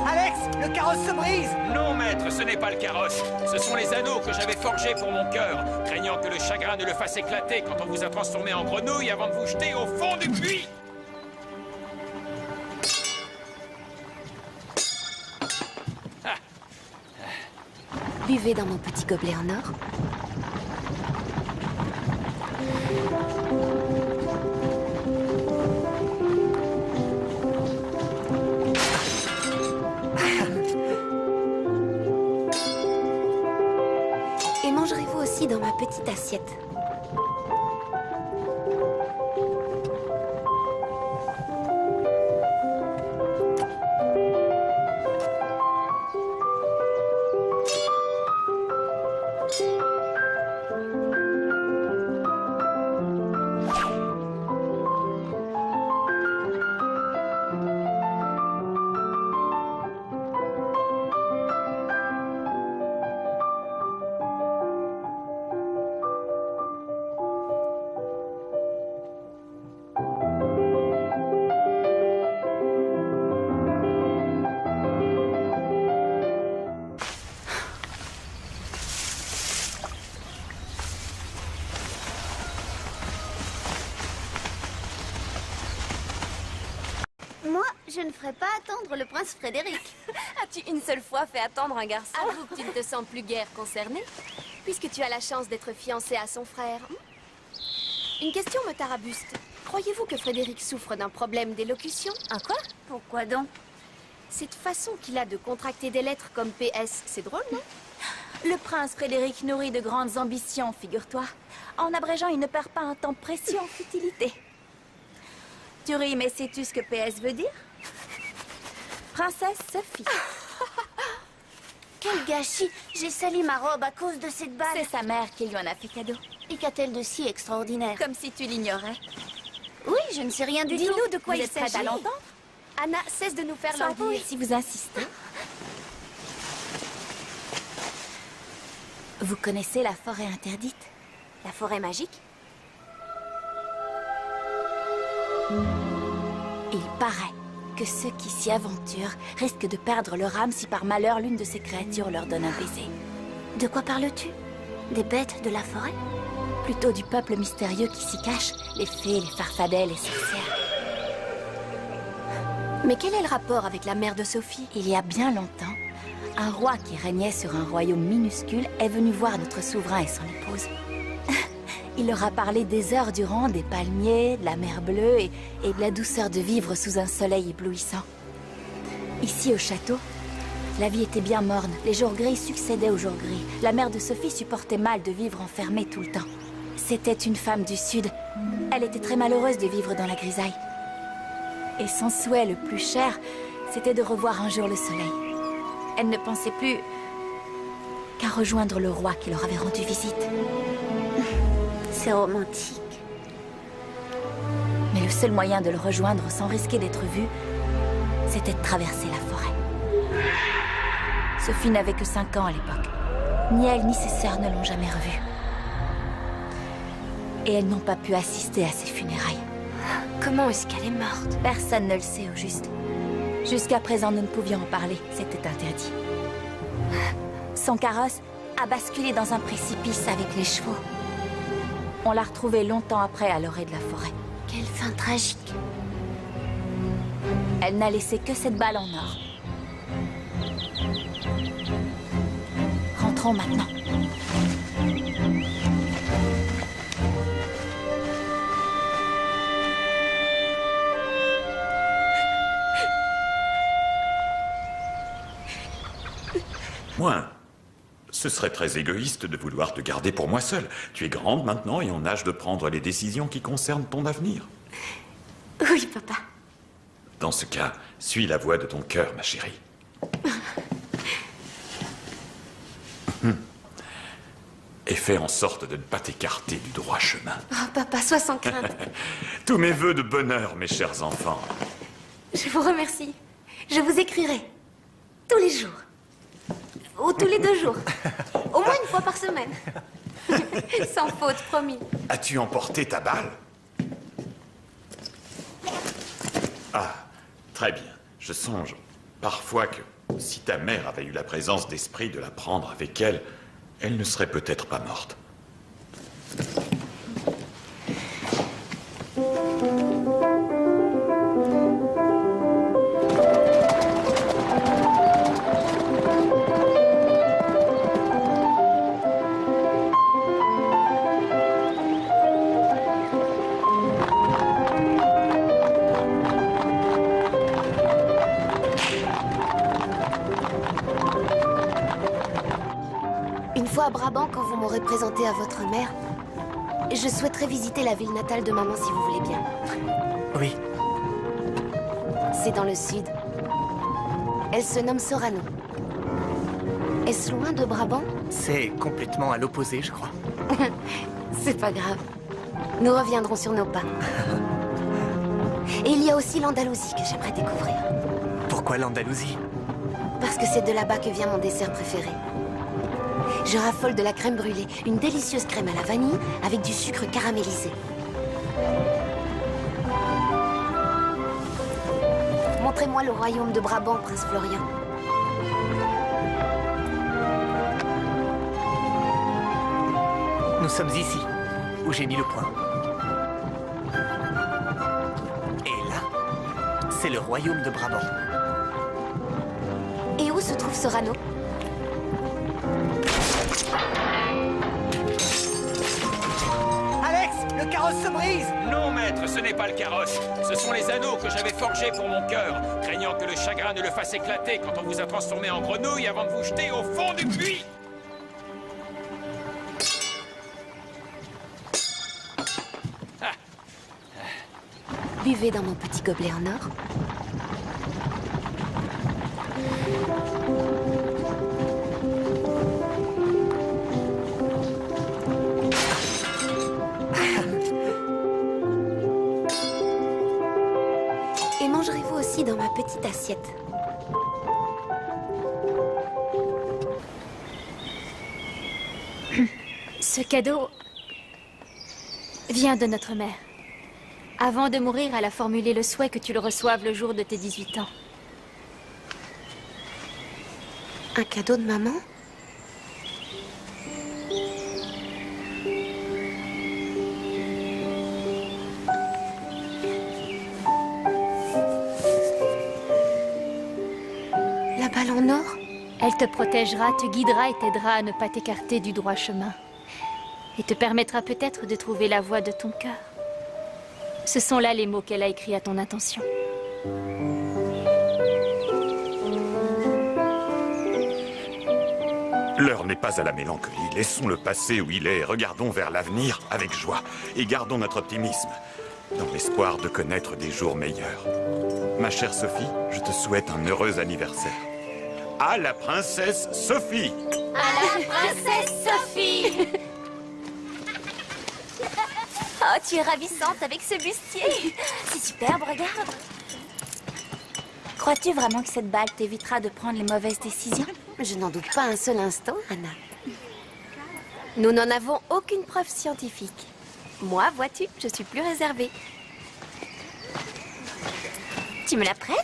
Alex, le carrosse se brise! Non, maître, ce n'est pas le carrosse. Ce sont les anneaux que j'avais forgés pour mon cœur, craignant que le chagrin ne le fasse éclater quand on vous a transformé en grenouille avant de vous jeter au fond du puits. Buvez dans mon petit gobelet en or. Et mangerez-vous aussi dans ma petite assiette. Je ne ferai pas attendre le prince Frédéric. As-tu une seule fois fait attendre un garçon? Avoue que tu ne te sens plus guère concerné, puisque tu as la chance d'être fiancée à son frère. Une question me tarabuste. Croyez-vous que Frédéric souffre d'un problème d'élocution? Un quoi? Pourquoi donc? Cette façon qu'il a de contracter des lettres comme PS, c'est drôle, non? Le prince Frédéric nourrit de grandes ambitions, figure-toi. En abrégeant, il ne perd pas un temps précieux en futilité. Tu ris, mais sais-tu ce que PS veut dire? Princesse Sophie. Quel gâchis! J'ai sali ma robe à cause de cette balle. C'est sa mère qui lui en a fait cadeau. Et qu'a-t-elle de si extraordinaire? Comme si tu l'ignorais. Oui, je ne sais rien du tout. Dis-nous de quoi Vous il êtes prête s'agit. à l'entendre? Anna, cesse de nous faire Sans languir. oui, si vous insistez. Vous connaissez la forêt interdite? La forêt magique? Il paraît que ceux qui s'y aventurent risquent de perdre leur âme si par malheur l'une de ces créatures leur donne un baiser. De quoi parles-tu? Des bêtes de la forêt? Plutôt du peuple mystérieux qui s'y cache, les fées, les farfadets, les sorcières. Mais quel est le rapport avec la mère de Sophie? Il y a bien longtemps, un roi qui régnait sur un royaume minuscule est venu voir notre souverain et son épouse. Il leur a parlé des heures durant des palmiers, de la mer bleue et de la douceur de vivre sous un soleil éblouissant. Ici, au château, la vie était bien morne. Les jours gris succédaient aux jours gris. La mère de Sophie supportait mal de vivre enfermée tout le temps. C'était une femme du Sud. Elle était très malheureuse de vivre dans la grisaille. Et son souhait le plus cher, c'était de revoir un jour le soleil. Elle ne pensait plus qu'à rejoindre le roi qui leur avait rendu visite. C'est romantique. Mais le seul moyen de le rejoindre sans risquer d'être vue, c'était de traverser la forêt. Sophie n'avait que 5 ans à l'époque. Ni elle ni ses sœurs ne l'ont jamais revue. Et elles n'ont pas pu assister à ses funérailles. Comment est-ce qu'elle est morte? Personne ne le sait au juste. Jusqu'à présent, nous ne pouvions en parler. C'était interdit. Son carrosse a basculé dans un précipice avec les chevaux. On l'a retrouvée longtemps après à l'orée de la forêt. Quelle fin tragique. Elle n'a laissé que cette balle en or. Rentrons maintenant. Moi, ce serait très égoïste de vouloir te garder pour moi seule. Tu es grande maintenant et en âge de prendre les décisions qui concernent ton avenir. Oui, papa. Dans ce cas, suis la voie de ton cœur, ma chérie. Et fais en sorte de ne pas t'écarter du droit chemin. Oh, papa, sois sans crainte. Tous mes vœux de bonheur, mes chers enfants. Je vous remercie. Je vous écrirai. Tous les jours. Ou tous les 2 jours. Au moins une fois par semaine. Sans faute, promis. As-tu emporté ta balle? Ah, très bien. Je songe parfois que si ta mère avait eu la présence d'esprit de la prendre avec elle, elle ne serait peut-être pas morte. À Brabant, quand vous m'aurez présenté à votre mère, je souhaiterais visiter la ville natale de maman si vous voulez bien. Oui. C'est dans le sud. Elle se nomme Sorano. Est-ce loin de Brabant? C'est complètement à l'opposé, je crois. C'est pas grave. Nous reviendrons sur nos pas. Et il y a aussi l'Andalousie que j'aimerais découvrir. Pourquoi l'Andalousie? Parce que c'est de là-bas que vient mon dessert préféré. Je raffole de la crème brûlée, une délicieuse crème à la vanille avec du sucre caramélisé. Montrez-moi le royaume de Brabant, prince Florian. Nous sommes ici, où j'ai mis le point. Et là, c'est le royaume de Brabant. Et où se trouve Sorano? Le carrosse se brise! Non, maître, ce n'est pas le carrosse. Ce sont les anneaux que j'avais forgés pour mon cœur, craignant que le chagrin ne le fasse éclater quand on vous a transformé en grenouille avant de vous jeter au fond du puits. Buvez dans mon petit gobelet en or. Et mangerez-vous aussi dans ma petite assiette. Ce cadeau vient de notre mère. Avant de mourir, elle a formulé le souhait que tu le reçoives le jour de tes 18 ans. Un cadeau de maman? La balle en or? Elle te protégera, te guidera et t'aidera à ne pas t'écarter du droit chemin. Et te permettra peut-être de trouver la voie de ton cœur. Ce sont là les mots qu'elle a écrits à ton intention. L'heure n'est pas à la mélancolie. Laissons le passé où il est. Regardons vers l'avenir avec joie. Et gardons notre optimisme, dans l'espoir de connaître des jours meilleurs. Ma chère Sophie, je te souhaite un heureux anniversaire. À la princesse Sophie! À la princesse Sophie! Oh, tu es ravissante avec ce bustier. C'est superbe, regarde. Crois-tu vraiment que cette balle t'évitera de prendre les mauvaises décisions? Je n'en doute pas un seul instant, Anna. Nous n'en avons aucune preuve scientifique. Moi, vois-tu, je suis plus réservée. Tu me la prêtes?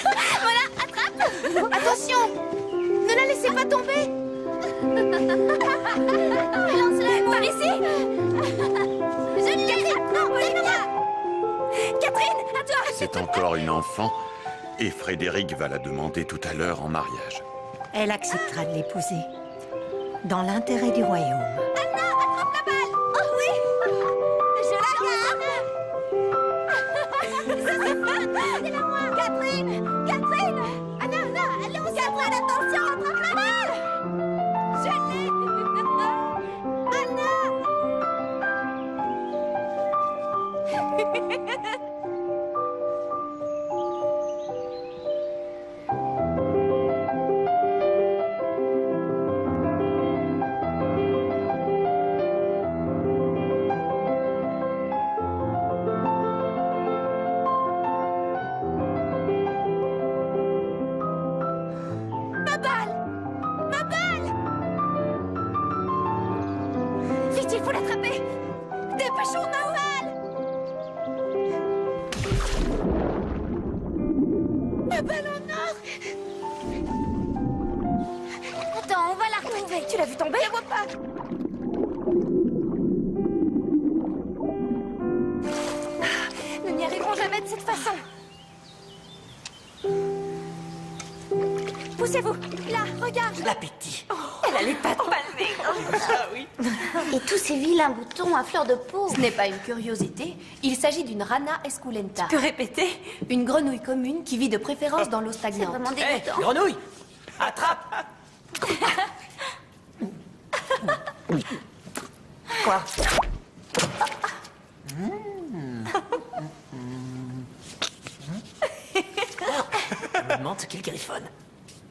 Voilà, attrape! Attention! Ne la laissez pas tomber! Lance-la par ici! Catherine, non, Catherine, à toi! c'est encore une enfant, et Frédéric va la demander tout à l'heure en mariage. Elle acceptera de l'épouser. Dans l'intérêt du royaume. Anna, attrape la balle! Oh oui! Je la garde! C'est à moi! Catherine! Catherine! Anna, Anna, allons! Catherine, attention, attrape la balle! Je l'ai! Anna! Ma balle! Ma balle! Vite, il faut l'attraper! Dépêchons, Nawal! Ma balle en or! Attends, on va la retrouver. Tu l'as vu tomber? Je la vois pas. Nous n'y arriverons jamais de cette façon. Poussez-vous. Là, regarde. L'appétit. Elle a les pattes palmées. Ah oui. Et tous ces vilains boutons à fleur de peau. Ce n'est pas une curiosité, il s'agit d'une rana esculenta. Tu peux répéter? Une grenouille commune qui vit de préférence dans l'eau C'est stagnante. vraiment Hé, dégoûtant. grenouille! Attrape! Quoi? Je me demande ce qu'il griffonne.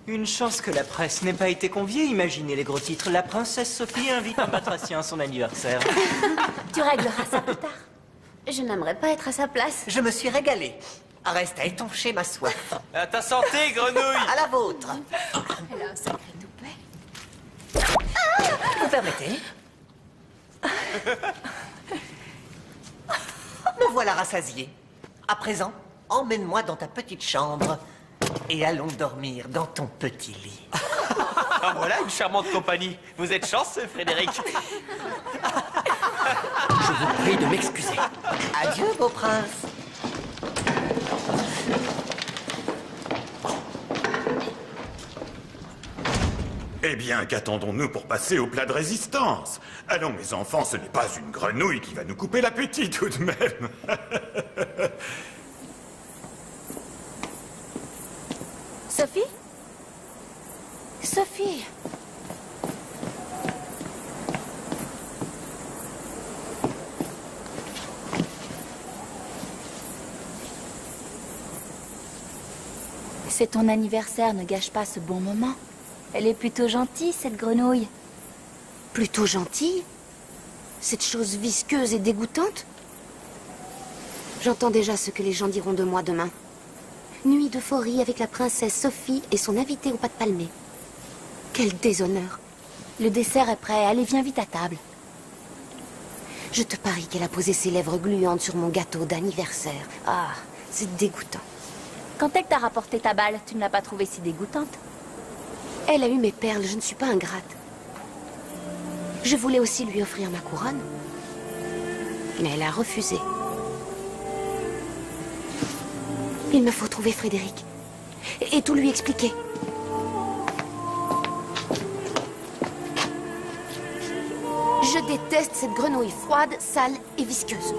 Une chance que la presse n'ait pas été conviée. Imaginez les gros titres. La princesse Sophie invite un batracien à son anniversaire. Tu régleras ça plus tard. Je n'aimerais pas être à sa place. Je me suis régalé. Reste à étancher ma soif. À ta santé, grenouille! À la vôtre. Elle a un sacré toupet. Vous permettez? Me voilà rassasié. À présent, emmène-moi dans ta petite chambre et allons dormir dans ton petit lit. Ah, voilà une charmante compagnie. Vous êtes chanceux, Frédéric. Je vous prie de m'excuser. Adieu, beau prince. Eh bien, qu'attendons-nous pour passer au plat de résistance? Allons, mes enfants, ce n'est pas une grenouille qui va nous couper l'appétit tout de même. Sophie? Sophie? C'est ton anniversaire, ne gâche pas ce bon moment. Elle est plutôt gentille, cette grenouille. Plutôt gentille? Cette chose visqueuse et dégoûtante? J'entends déjà ce que les gens diront de moi demain. Nuit d'euphorie avec la princesse Sophie et son invité aux pattes palmées. Quel déshonneur. Le dessert est prêt, allez, viens vite à table. Je te parie qu'elle a posé ses lèvres gluantes sur mon gâteau d'anniversaire. Ah, c'est dégoûtant. Quand elle t'a rapporté ta balle, tu ne l'as pas trouvée si dégoûtante? Elle a eu mes perles, je ne suis pas ingrate. Je voulais aussi lui offrir ma couronne. Mais elle a refusé. Il me faut trouver Frédéric. Et tout lui expliquer. Je déteste cette grenouille froide, sale et visqueuse.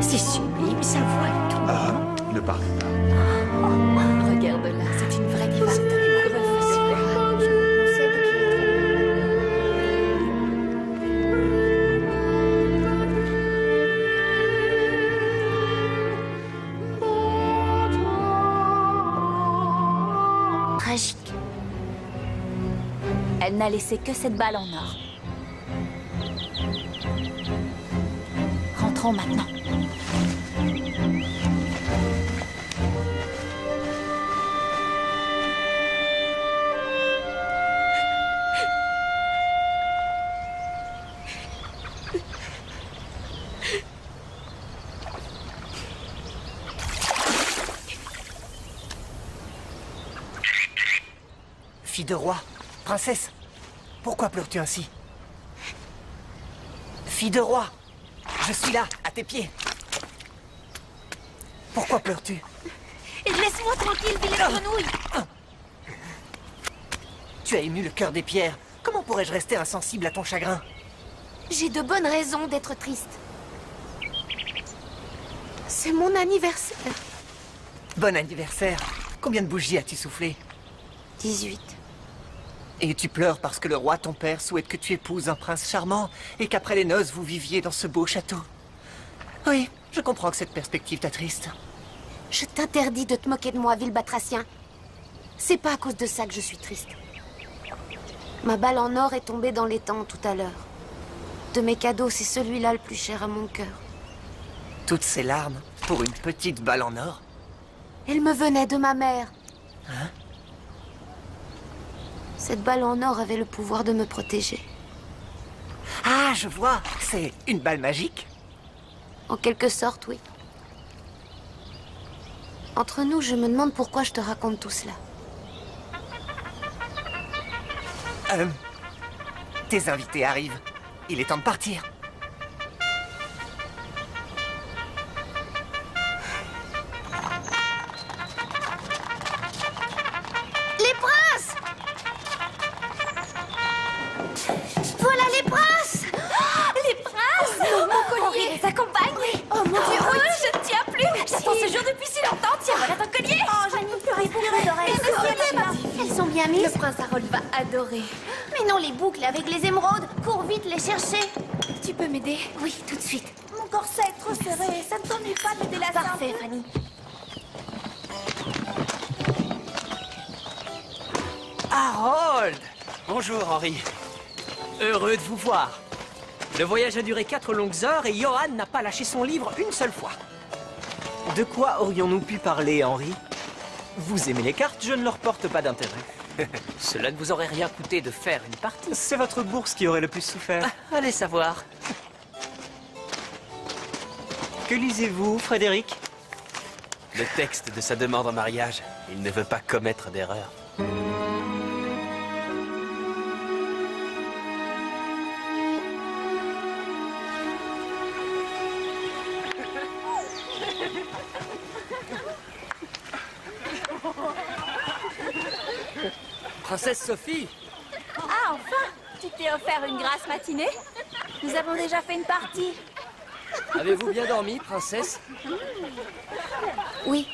C'est sublime, sa voix et tout. Ah, ne parlez pas. Regarde-la, c'est une vraie diva. Tragique. Elle n'a laissé que cette balle en or. Rentrons maintenant. Fille de roi, princesse, pourquoi pleures-tu ainsi? Fille de roi, je suis là, à tes pieds. Pourquoi pleures-tu? Laisse-moi tranquille, vilaine grenouille. Tu as ému le cœur des pierres. Comment pourrais-je rester insensible à ton chagrin? J'ai de bonnes raisons d'être triste. C'est mon anniversaire. Bon anniversaire. Combien de bougies as-tu soufflé? 18. Et tu pleures parce que le roi, ton père, souhaite que tu épouses un prince charmant et qu'après les noces, vous viviez dans ce beau château. Oui, je comprends que cette perspective t'attriste. Je t'interdis de te moquer de moi, vil batracien. C'est pas à cause de ça que je suis triste. Ma balle en or est tombée dans l'étang tout à l'heure. De mes cadeaux, c'est celui-là le plus cher à mon cœur. Toutes ces larmes pour une petite balle en or? Elle me venait de ma mère. Hein? Cette balle en or avait le pouvoir de me protéger. Ah, je vois. C'est une balle magique? En quelque sorte, oui. Entre nous, je me demande pourquoi je te raconte tout cela. Tes invités arrivent. Il est temps de partir. Les princes! Voilà les princes! Les princes! Mon collier les accompagne! Oh mon Dieu, oui, je ne tiens plus! J'attends ce jour depuis si longtemps! Tiens, voilà ton collier! Oh, je n'y peux plus d'oreilles! Elles sont bien mises? Le prince Harold va adorer. Mais non, les boucles avec les émeraudes! Cours vite les chercher! Tu peux m'aider? Oui, tout de suite. Mon corset est trop serré. Ça ne t'ennuie pas de délasser? Parfait, Fanny. Harold! Bonjour, Henri. Heureux de vous voir. Le voyage a duré 4 longues heures et Johan n'a pas lâché son livre une seule fois. De quoi aurions-nous pu parler, Henri? Vous aimez les cartes, je ne leur porte pas d'intérêt. Cela ne vous aurait rien coûté de faire une partie. C'est votre bourse qui aurait le plus souffert. Allez savoir. Que lisez-vous, Frédéric? Le texte de sa demande en mariage. Il ne veut pas commettre d'erreur. Princesse Sophie! Ah, enfin! Tu t'es offert une grasse matinée? Nous avons déjà fait une partie. Avez-vous bien dormi, princesse? Oui.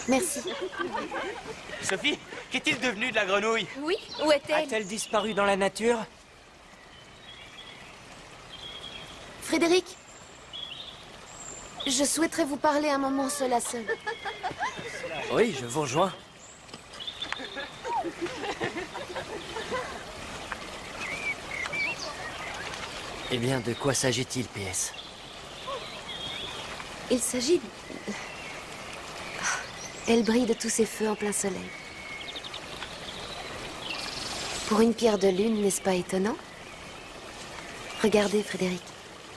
Merci. Sophie, qu'est-il devenu de la grenouille? Oui, où est-elle? A-t-elle disparu dans la nature? Frédéric, je souhaiterais vous parler un moment seul à seul. Oui, je vous rejoins. Eh bien, de quoi s'agit-il, PS? Il s'agit... Elle brille de tous ses feux en plein soleil. Pour une pierre de lune, n'est-ce pas étonnant? Regardez, Frédéric.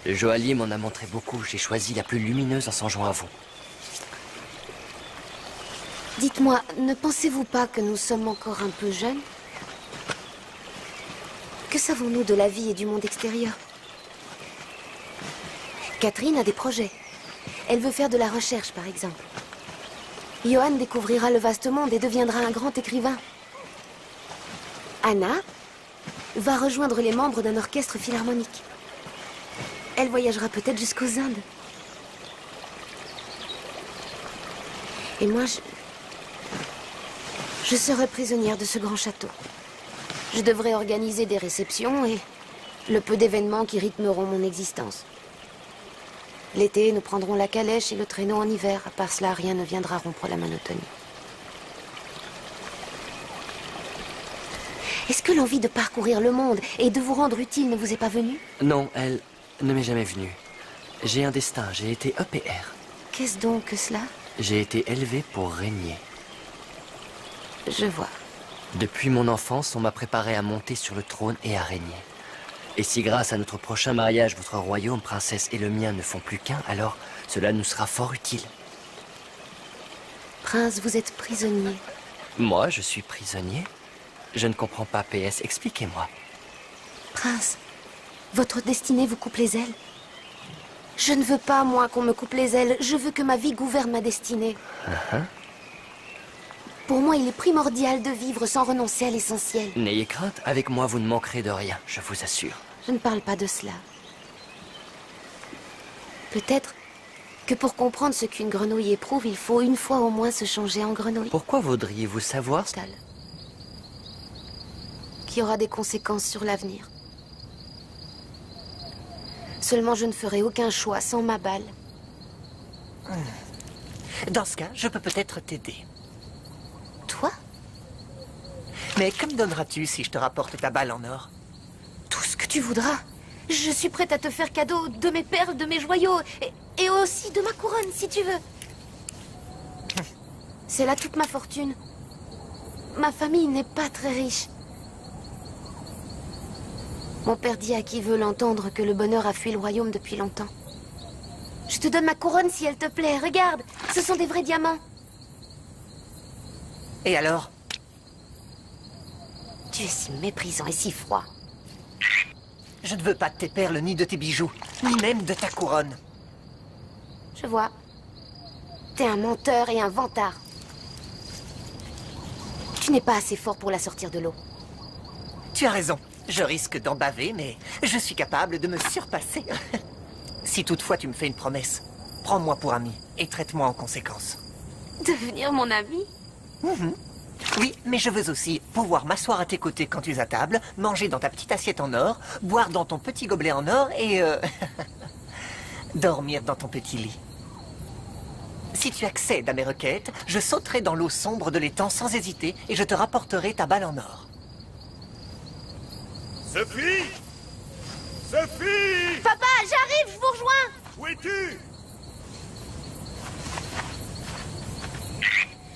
Le joaillier m'en a montré beaucoup. J'ai choisi la plus lumineuse en s'en joint à vous. Dites-moi, ne pensez-vous pas que nous sommes encore un peu jeunes? Que savons-nous de la vie et du monde extérieur? Catherine a des projets. Elle veut faire de la recherche, par exemple. Johan découvrira le vaste monde et deviendra un grand écrivain. Anna va rejoindre les membres d'un orchestre philharmonique. Elle voyagera peut-être jusqu'aux Indes. Et moi, je serai prisonnière de ce grand château. Je devrais organiser des réceptions et le peu d'événements qui rythmeront mon existence. L'été, nous prendrons la calèche et le traîneau en hiver. À part cela, rien ne viendra rompre la monotonie. Est-ce que l'envie de parcourir le monde et de vous rendre utile ne vous est pas venue? Non, elle ne m'est jamais venue. J'ai un destin, j'ai été EPR. Qu'est-ce donc que cela? J'ai été élevé pour régner. Je vois. Depuis mon enfance, on m'a préparé à monter sur le trône et à régner. Et si grâce à notre prochain mariage, votre royaume, princesse, et le mien ne font plus qu'un, alors cela nous sera fort utile. Prince, vous êtes prisonnier. Moi, je suis prisonnier? Je ne comprends pas, PS. Expliquez-moi. Prince, votre destinée vous coupe les ailes. Je ne veux pas, moi, qu'on me coupe les ailes. Je veux que ma vie gouverne ma destinée. Pour moi, il est primordial de vivre sans renoncer à l'essentiel. N'ayez crainte, avec moi vous ne manquerez de rien, je vous assure. Je ne parle pas de cela. Peut-être que pour comprendre ce qu'une grenouille éprouve, il faut une fois au moins se changer en grenouille. Pourquoi voudriez-vous savoir Qui aura des conséquences sur l'avenir. Seulement, je ne ferai aucun choix sans ma balle. Dans ce cas, je peux peut-être t'aider. Toi? Mais que me donneras-tu si je te rapporte ta balle en or? Tout ce que tu voudras. Je suis prête à te faire cadeau de mes perles, de mes joyaux, et aussi de ma couronne, si tu veux. C'est là toute ma fortune. Ma famille n'est pas très riche. Mon père dit à qui veut l'entendre que le bonheur a fui le royaume depuis longtemps. Je te donne ma couronne si elle te plaît. Regarde, ce sont des vrais diamants. Et alors? Tu es si méprisant et si froid. Je ne veux pas de tes perles, ni de tes bijoux, ni même de ta couronne. Je vois. T'es un menteur et un vantard. Tu n'es pas assez fort pour la sortir de l'eau. Tu as raison. Je risque d'en baver, mais je suis capable de me surpasser. Si toutefois tu me fais une promesse, prends-moi pour ami et traite-moi en conséquence. Devenir mon ami? Oui, mais je veux aussi pouvoir m'asseoir à tes côtés quand tu es à table, manger dans ta petite assiette en or, boire dans ton petit gobelet en or et... dormir dans ton petit lit. Si tu accèdes à mes requêtes, je sauterai dans l'eau sombre de l'étang sans hésiter et je te rapporterai ta balle en or. Sophie! Sophie! Papa, j'arrive, je vous rejoins! Où es-tu?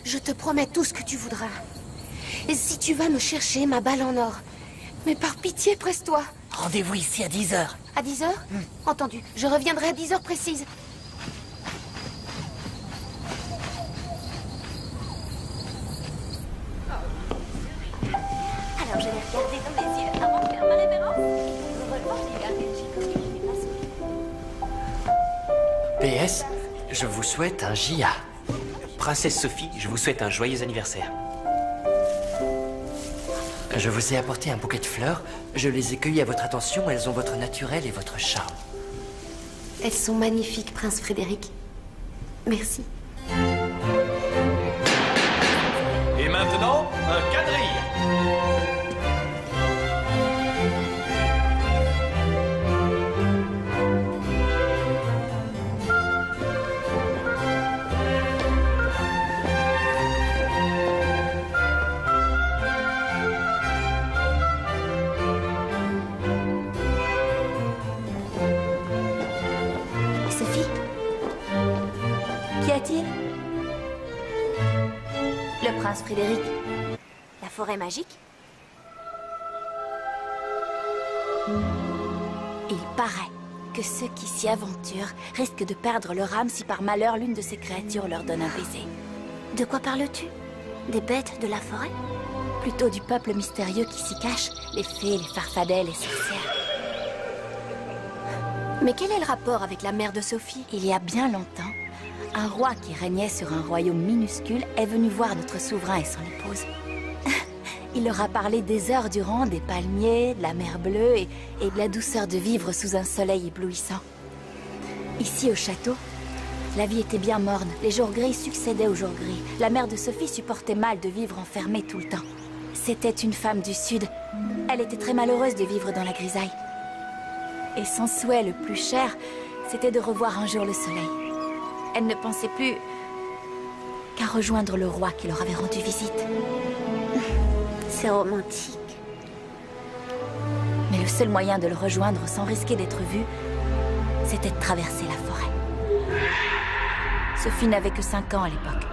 Je te promets tout ce que tu voudras. Et si tu vas me chercher ma balle en or. Mais par pitié, presse-toi. Rendez-vous ici à 10h. À 10h? Entendu. Je reviendrai à 10h précises. Alors je l'ai regardé dans les yeux avant de faire ma révérence. Heureusement, j'ai eu un Belgique auquel je n'ai pas souri. PS, je vous souhaite un J.A. Princesse Sophie, je vous souhaite un joyeux anniversaire. Je vous ai apporté un bouquet de fleurs. Je les ai cueillies à votre attention. Elles ont votre naturel et votre charme. Elles sont magnifiques, Prince Frédéric. Merci. Et maintenant, un quadrille. Sophie? Qu'y a-t-il? Le prince Frédéric. La forêt magique? Il paraît que ceux qui s'y aventurent risquent de perdre leur âme si par malheur l'une de ces créatures leur donne un baiser. De quoi parles-tu? Des bêtes de la forêt? Plutôt du peuple mystérieux qui s'y cache, les fées, les farfadets, les sorcières. Mais quel est le rapport avec la mère de Sophie? Il y a bien longtemps, un roi qui régnait sur un royaume minuscule est venu voir notre souverain et son épouse. Il leur a parlé des heures durant des palmiers, de la mer bleue et de la douceur de vivre sous un soleil éblouissant. Ici au château, la vie était bien morne. Les jours gris succédaient aux jours gris. La mère de Sophie supportait mal de vivre enfermée tout le temps. C'était une femme du Sud. Elle était très malheureuse de vivre dans la grisaille. Et son souhait le plus cher, c'était de revoir un jour le soleil. Elle ne pensait plus qu'à rejoindre le roi qui leur avait rendu visite. C'est romantique. Mais le seul moyen de le rejoindre sans risquer d'être vue, c'était de traverser la forêt. Sophie n'avait que 5 ans à l'époque.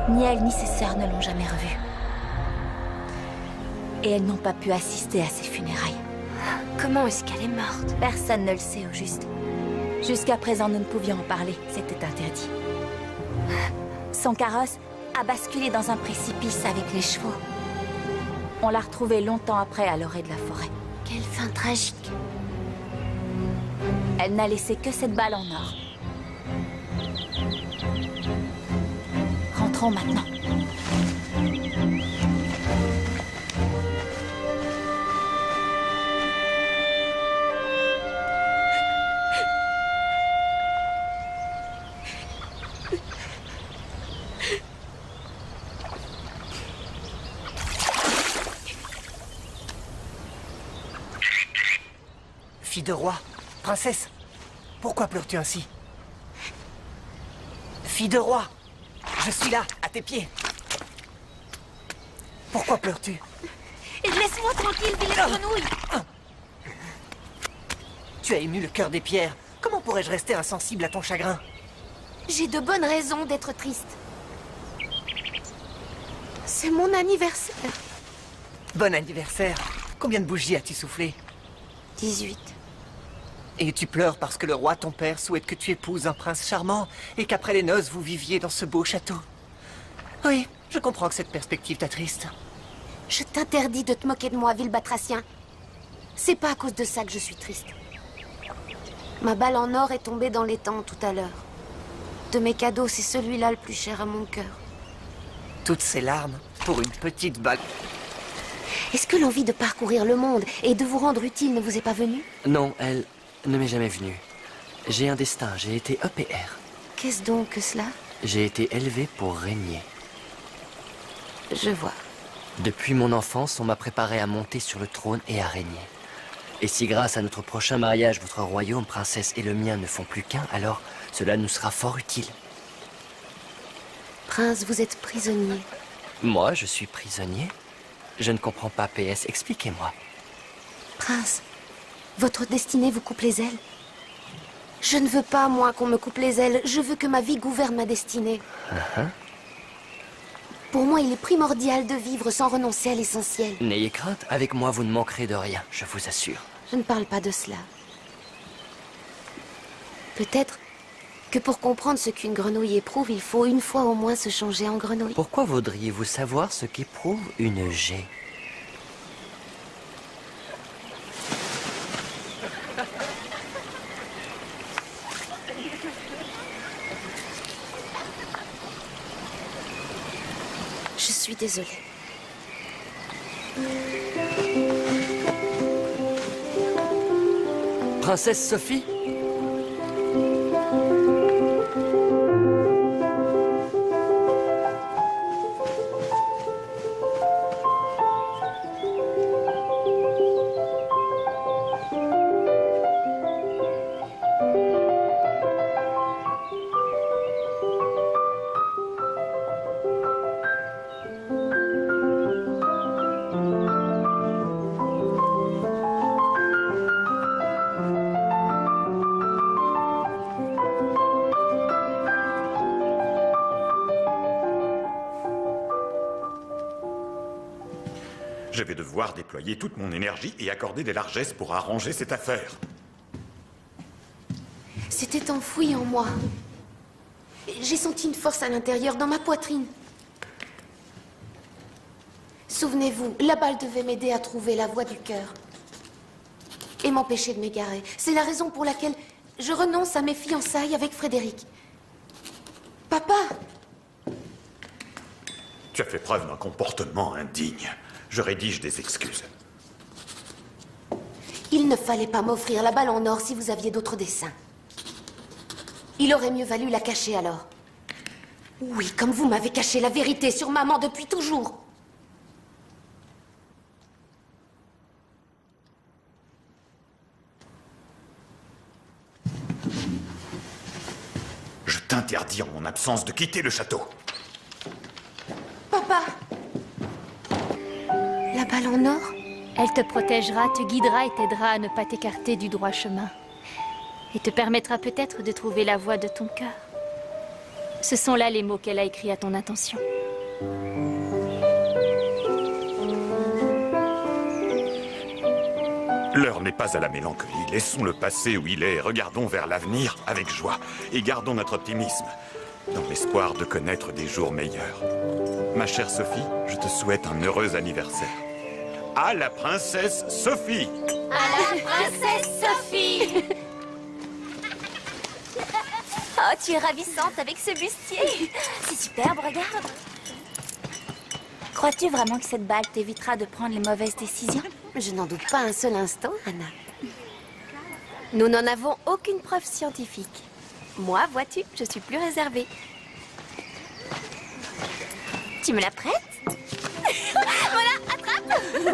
Ni elle ni ses sœurs ne l'ont jamais revue. Et elles n'ont pas pu assister à ses funérailles. Comment est-ce qu'elle est morte? Personne ne le sait au juste. Jusqu'à présent, nous ne pouvions en parler. C'était interdit. Son carrosse a basculé dans un précipice avec les chevaux. On l'a retrouvée longtemps après à l'orée de la forêt. Quelle fin tragique. Elle n'a laissé que cette balle en or. Rentrons maintenant. Fille de roi, princesse, pourquoi pleures-tu ainsi? Fille de roi, je suis là, à tes pieds. Pourquoi pleures-tu? Laisse-moi tranquille, vilaine grenouille. Tu as ému le cœur des pierres. Comment pourrais-je rester insensible à ton chagrin? J'ai de bonnes raisons d'être triste. C'est mon anniversaire. Bon anniversaire. Combien de bougies as-tu soufflé? 18. Et tu pleures parce que le roi, ton père, souhaite que tu épouses un prince charmant et qu'après les noces, vous viviez dans ce beau château. Oui, je comprends que cette perspective t'attriste. Je t'interdis de te moquer de moi, vil batracien. C'est pas à cause de ça que je suis triste. Ma balle en or est tombée dans l'étang tout à l'heure. De mes cadeaux, c'est celui-là le plus cher à mon cœur. Toutes ces larmes pour une petite balle. Est-ce que l'envie de parcourir le monde et de vous rendre utile ne vous est pas venue? Non, elle ne m'est jamais venue. J'ai un destin, j'ai été EPR. Qu'est-ce donc que cela? J'ai été élevé pour régner. Je vois. Depuis mon enfance, on m'a préparé à monter sur le trône et à régner. Et si grâce à notre prochain mariage, votre royaume, princesse, et le mien ne font plus qu'un, alors cela nous sera fort utile. Prince, vous êtes prisonnier. Moi, je suis prisonnier? Je ne comprends pas, PS, expliquez-moi. Prince, votre destinée vous coupe les ailes? Je ne veux pas, moi, qu'on me coupe les ailes. Je veux que ma vie gouverne ma destinée. Pour moi, il est primordial de vivre sans renoncer à l'essentiel. N'ayez crainte, avec moi, vous ne manquerez de rien, je vous assure. Je ne parle pas de cela. Peut-être que pour comprendre ce qu'une grenouille éprouve, il faut une fois au moins se changer en grenouille. Pourquoi voudriez-vous savoir ce qu'éprouve une geie? Je suis désolée. Princesse Sophie? Je vais devoir déployer toute mon énergie et accorder des largesses pour arranger cette affaire. C'était enfoui en moi. J'ai senti une force à l'intérieur, dans ma poitrine. Souvenez-vous, la balle devait m'aider à trouver la voie du cœur. Et m'empêcher de m'égarer. C'est la raison pour laquelle je renonce à mes fiançailles avec Frédéric. Papa! Tu as fait preuve d'un comportement indigne. Je rédige des excuses. Il ne fallait pas m'offrir la balle en or si vous aviez d'autres desseins. Il aurait mieux valu la cacher alors. Oui, comme vous m'avez caché la vérité sur maman depuis toujours. Je t'interdis en mon absence de quitter le château. Papa! La balle en or? Elle te protégera, te guidera et t'aidera à ne pas t'écarter du droit chemin. Et te permettra peut-être de trouver la voie de ton cœur. Ce sont là les mots qu'elle a écrits à ton intention. L'heure n'est pas à la mélancolie. Laissons le passé où il est. Regardons vers l'avenir avec joie. Et gardons notre optimisme, dans l'espoir de connaître des jours meilleurs. Ma chère Sophie, je te souhaite un heureux anniversaire. À la princesse Sophie! À la princesse Sophie! Oh, tu es ravissante avec ce bustier. C'est superbe, regarde. Crois-tu vraiment que cette balle t'évitera de prendre les mauvaises décisions? Je n'en doute pas un seul instant, Anna. Nous n'en avons aucune preuve scientifique. Moi, vois-tu, je suis plus réservée. Tu me la prêtes? Voilà, attrape.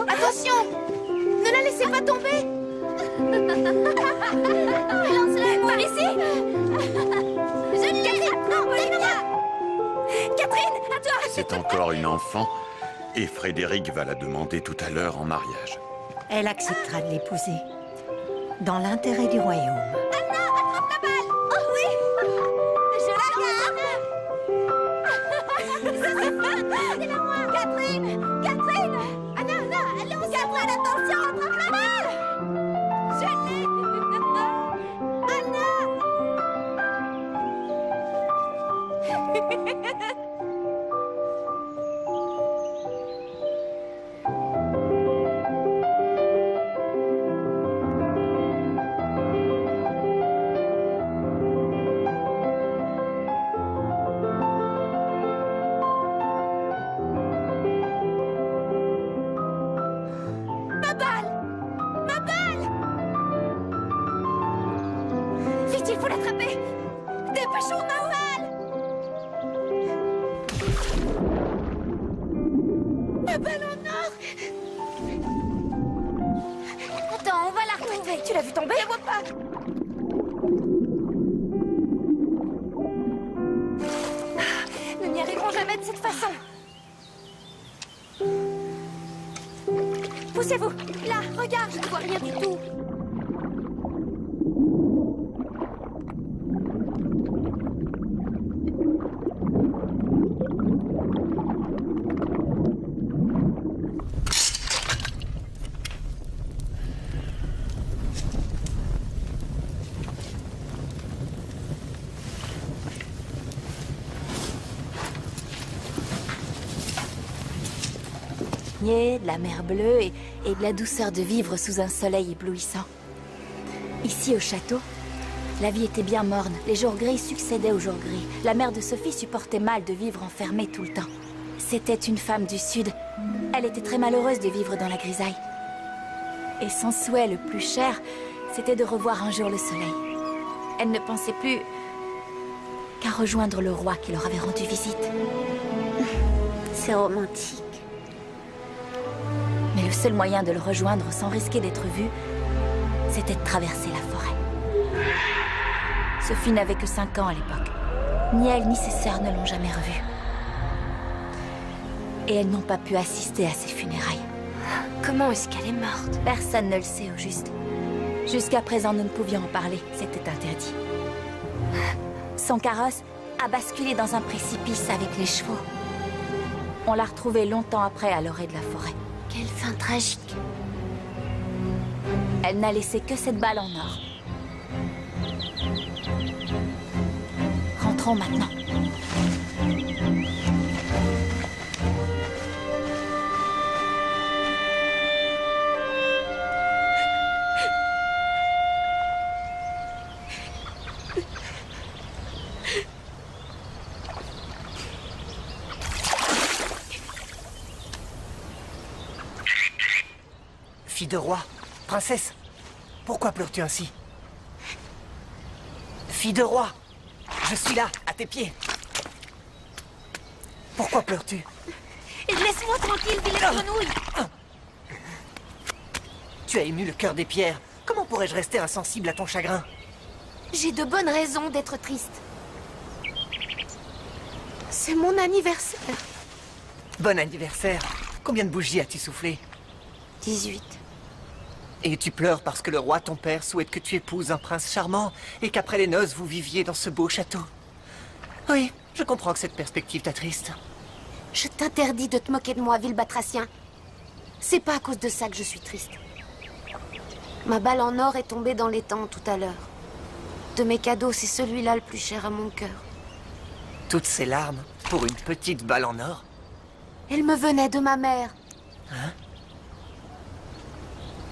Attention! Ne la laissez pas tomber! Lance-la par ici. Catherine, non, donne-moi. Catherine, à toi. C'est encore une enfant, et Frédéric va la demander tout à l'heure en mariage. Elle acceptera de l'épouser. Dans l'intérêt du royaume. Anna, attrape la balle. Oh oui. Je la garde. C'est à moi. Catherine, Catherine. Anna, allons, Catherine, attention, attrape la balle. Je l'ai. Anna. Vite, il faut l'attraper. Dépêchons, Nahual. Ma balle en or. Attends, on va la retrouver. Tu l'as vu tomber? Je la vois pas. Nous n'y arriverons jamais de cette façon. Poussez-vous. Là, regarde, je ne vois rien du tout. De la mer bleue et de la douceur de vivre sous un soleil éblouissant. Ici, au château, la vie était bien morne. Les jours gris succédaient aux jours gris. La mère de Sophie supportait mal de vivre enfermée tout le temps. C'était une femme du Sud. Elle était très malheureuse de vivre dans la grisaille. Et son souhait le plus cher, c'était de revoir un jour le soleil. Elle ne pensait plus qu'à rejoindre le roi qui leur avait rendu visite. C'est romantique. Mais le seul moyen de le rejoindre sans risquer d'être vu, c'était de traverser la forêt. Sophie n'avait que 5 ans à l'époque. Ni elle ni ses sœurs ne l'ont jamais revue. Et elles n'ont pas pu assister à ses funérailles. Comment est-ce qu'elle est morte? Personne ne le sait au juste. Jusqu'à présent, nous ne pouvions en parler. C'était interdit. Son carrosse a basculé dans un précipice avec les chevaux. On l'a retrouvée longtemps après à l'orée de la forêt. Quelle fin tragique. Elle n'a laissé que cette balle en or. Rentrons maintenant. Fille de roi, princesse, pourquoi pleures-tu ainsi? Fille de roi, je suis là, à tes pieds. Pourquoi pleures-tu? Laisse-moi tranquille, vilaine grenouille. Tu as ému le cœur des pierres. Comment pourrais-je rester insensible à ton chagrin? J'ai de bonnes raisons d'être triste. C'est mon anniversaire. Bon anniversaire. Combien de bougies as-tu soufflé? 18. Et tu pleures parce que le roi, ton père, souhaite que tu épouses un prince charmant et qu'après les noces, vous viviez dans ce beau château. Oui, je comprends que cette perspective t'attriste. Je t'interdis de te moquer de moi, vil batracien. C'est pas à cause de ça que je suis triste. Ma balle en or est tombée dans l'étang tout à l'heure. De mes cadeaux, c'est celui-là le plus cher à mon cœur. Toutes ces larmes pour une petite balle en or? Elle me venait de ma mère. Hein?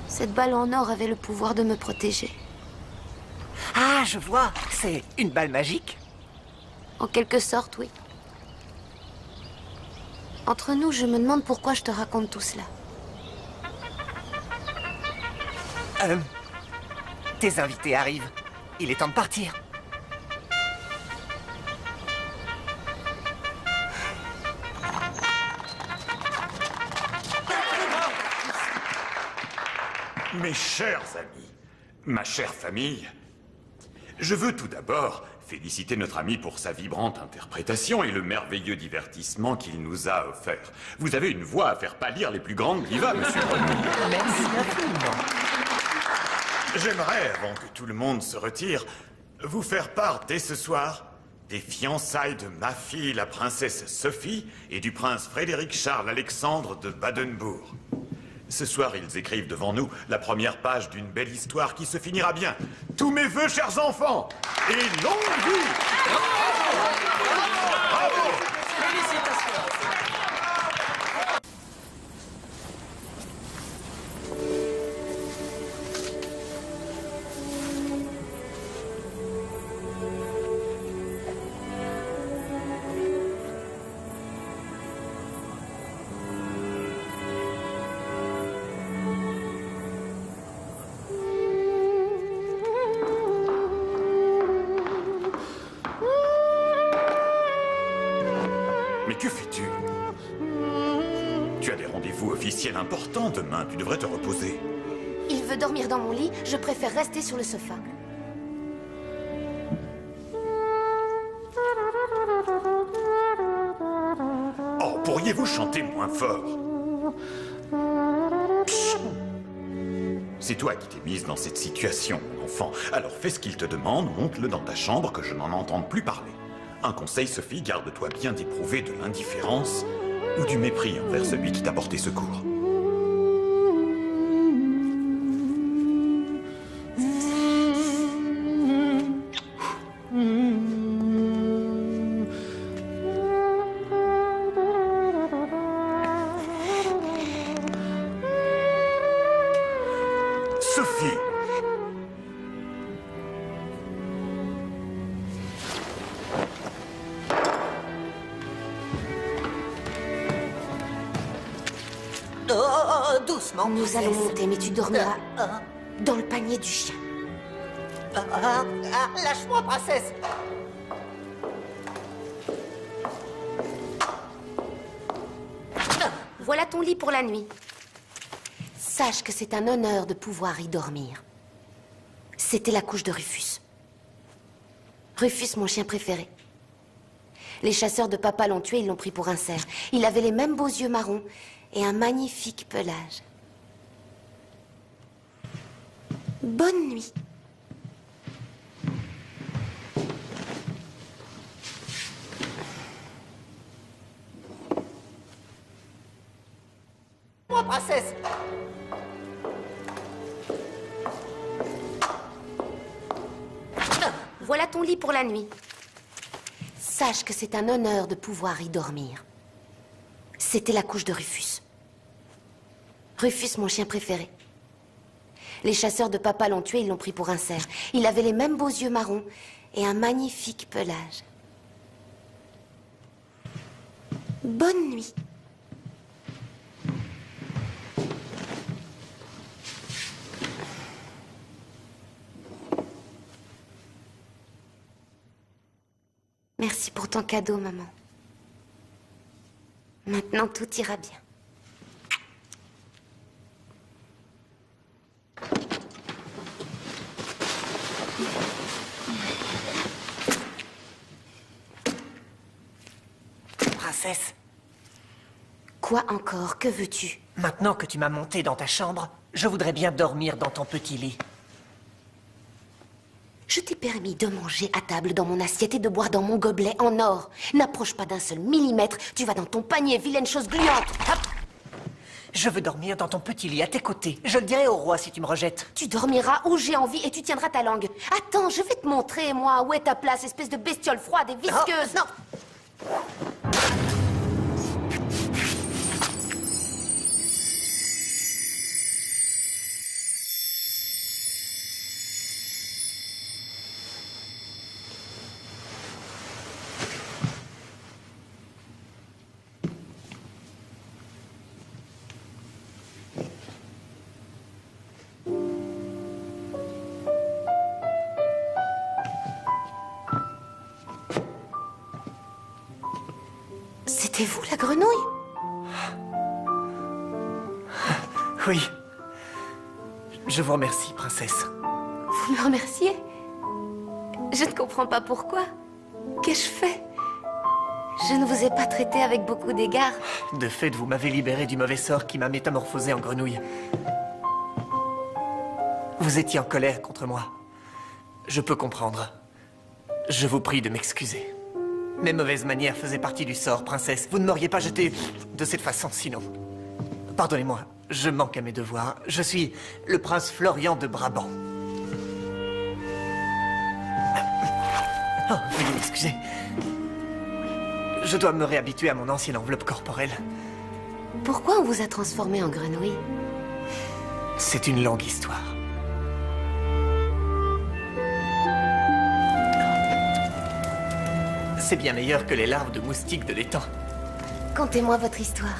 Cette balle en or avait le pouvoir de me protéger. Ah, je vois. C'est une balle magique? En quelque sorte, oui. Entre nous, je me demande pourquoi je te raconte tout cela. Tes invités arrivent. Il est temps de partir. Mes chers amis, ma chère famille, je veux tout d'abord féliciter notre ami pour sa vibrante interprétation et le merveilleux divertissement qu'il nous a offert. Vous avez une voix à faire pâlir les plus grandes divas, monsieur Grenouille. Merci infiniment. J'aimerais, avant que tout le monde se retire, vous faire part dès ce soir des fiançailles de ma fille, la princesse Sophie, et du prince Frédéric Charles Alexandre de Badenbourg. Ce soir, ils écrivent devant nous la première page d'une belle histoire qui se finira bien. Tous mes vœux, chers enfants, et longue vie! Bravo! Félicitations! Mais que fais-tu? Tu as des rendez-vous officiels importants demain, tu devrais te reposer. Il veut dormir dans mon lit, je préfère rester sur le sofa. Oh, pourriez-vous chanter moins fort? C'est toi qui t'es mise dans cette situation, mon enfant. Alors fais ce qu'il te demande, monte-le dans ta chambre, que je n'en entende plus parler. Un conseil, Sophie, garde-toi bien d'éprouver de l'indifférence ou du mépris envers celui qui t'a porté secours. Sophie! Oh, doucement. Nous allons monter, mais tu dormiras dans le panier du chien. Lâche-moi, princesse. Voilà ton lit pour la nuit. Sache que c'est un honneur de pouvoir y dormir. C'était la couche de Rufus. Rufus, mon chien préféré. Les chasseurs de papa l'ont tué, ils l'ont pris pour un cerf. Il avait les mêmes beaux yeux marrons et un magnifique pelage. Bonne nuit. Moi, princesse. Voilà ton lit pour la nuit. Sache que c'est un honneur de pouvoir y dormir. C'était la couche de Rufus. Rufus, mon chien préféré. Les chasseurs de papa l'ont tué, ils l'ont pris pour un cerf. Il avait les mêmes beaux yeux marrons et un magnifique pelage. Bonne nuit. Merci pour ton cadeau, maman. Maintenant, tout ira bien. Princesse, Quoi encore? Que veux-tu? maintenant que tu m'as monté dans ta chambre, je voudrais bien dormir dans ton petit lit. Je t'ai permis de manger à table dans mon assiette et de boire dans mon gobelet en or. N'approche pas d'un seul millimètre, tu vas dans ton panier, vilaine chose gluante. Hop! Je veux dormir dans ton petit lit à tes côtés. Je le dirai au roi si tu me rejettes. Tu dormiras où j'ai envie et tu tiendras ta langue. Attends, je vais te montrer, moi, où est ta place, espèce de bestiole froide et visqueuse. Non. C'était vous, la grenouille? Oui. Je vous remercie, princesse. Vous me remerciez? Je ne comprends pas pourquoi. Qu'ai-je fait? Je ne vous ai pas traité avec beaucoup d'égard. De fait, vous m'avez libéré du mauvais sort qui m'a métamorphosé en grenouille. Vous étiez en colère contre moi. Je peux comprendre. Je vous prie de m'excuser. Mes mauvaises manières faisaient partie du sort, princesse. Vous ne m'auriez pas jeté de cette façon, sinon. Pardonnez-moi, je manque à mes devoirs. Je suis le prince Florian de Brabant. Oh, veuillez m'excuser. Je dois me réhabituer à mon ancienne enveloppe corporelle. Pourquoi on vous a transformé en grenouille? C'est une longue histoire. C'est bien meilleur que les larves de moustiques de l'étang. Contez-moi votre histoire.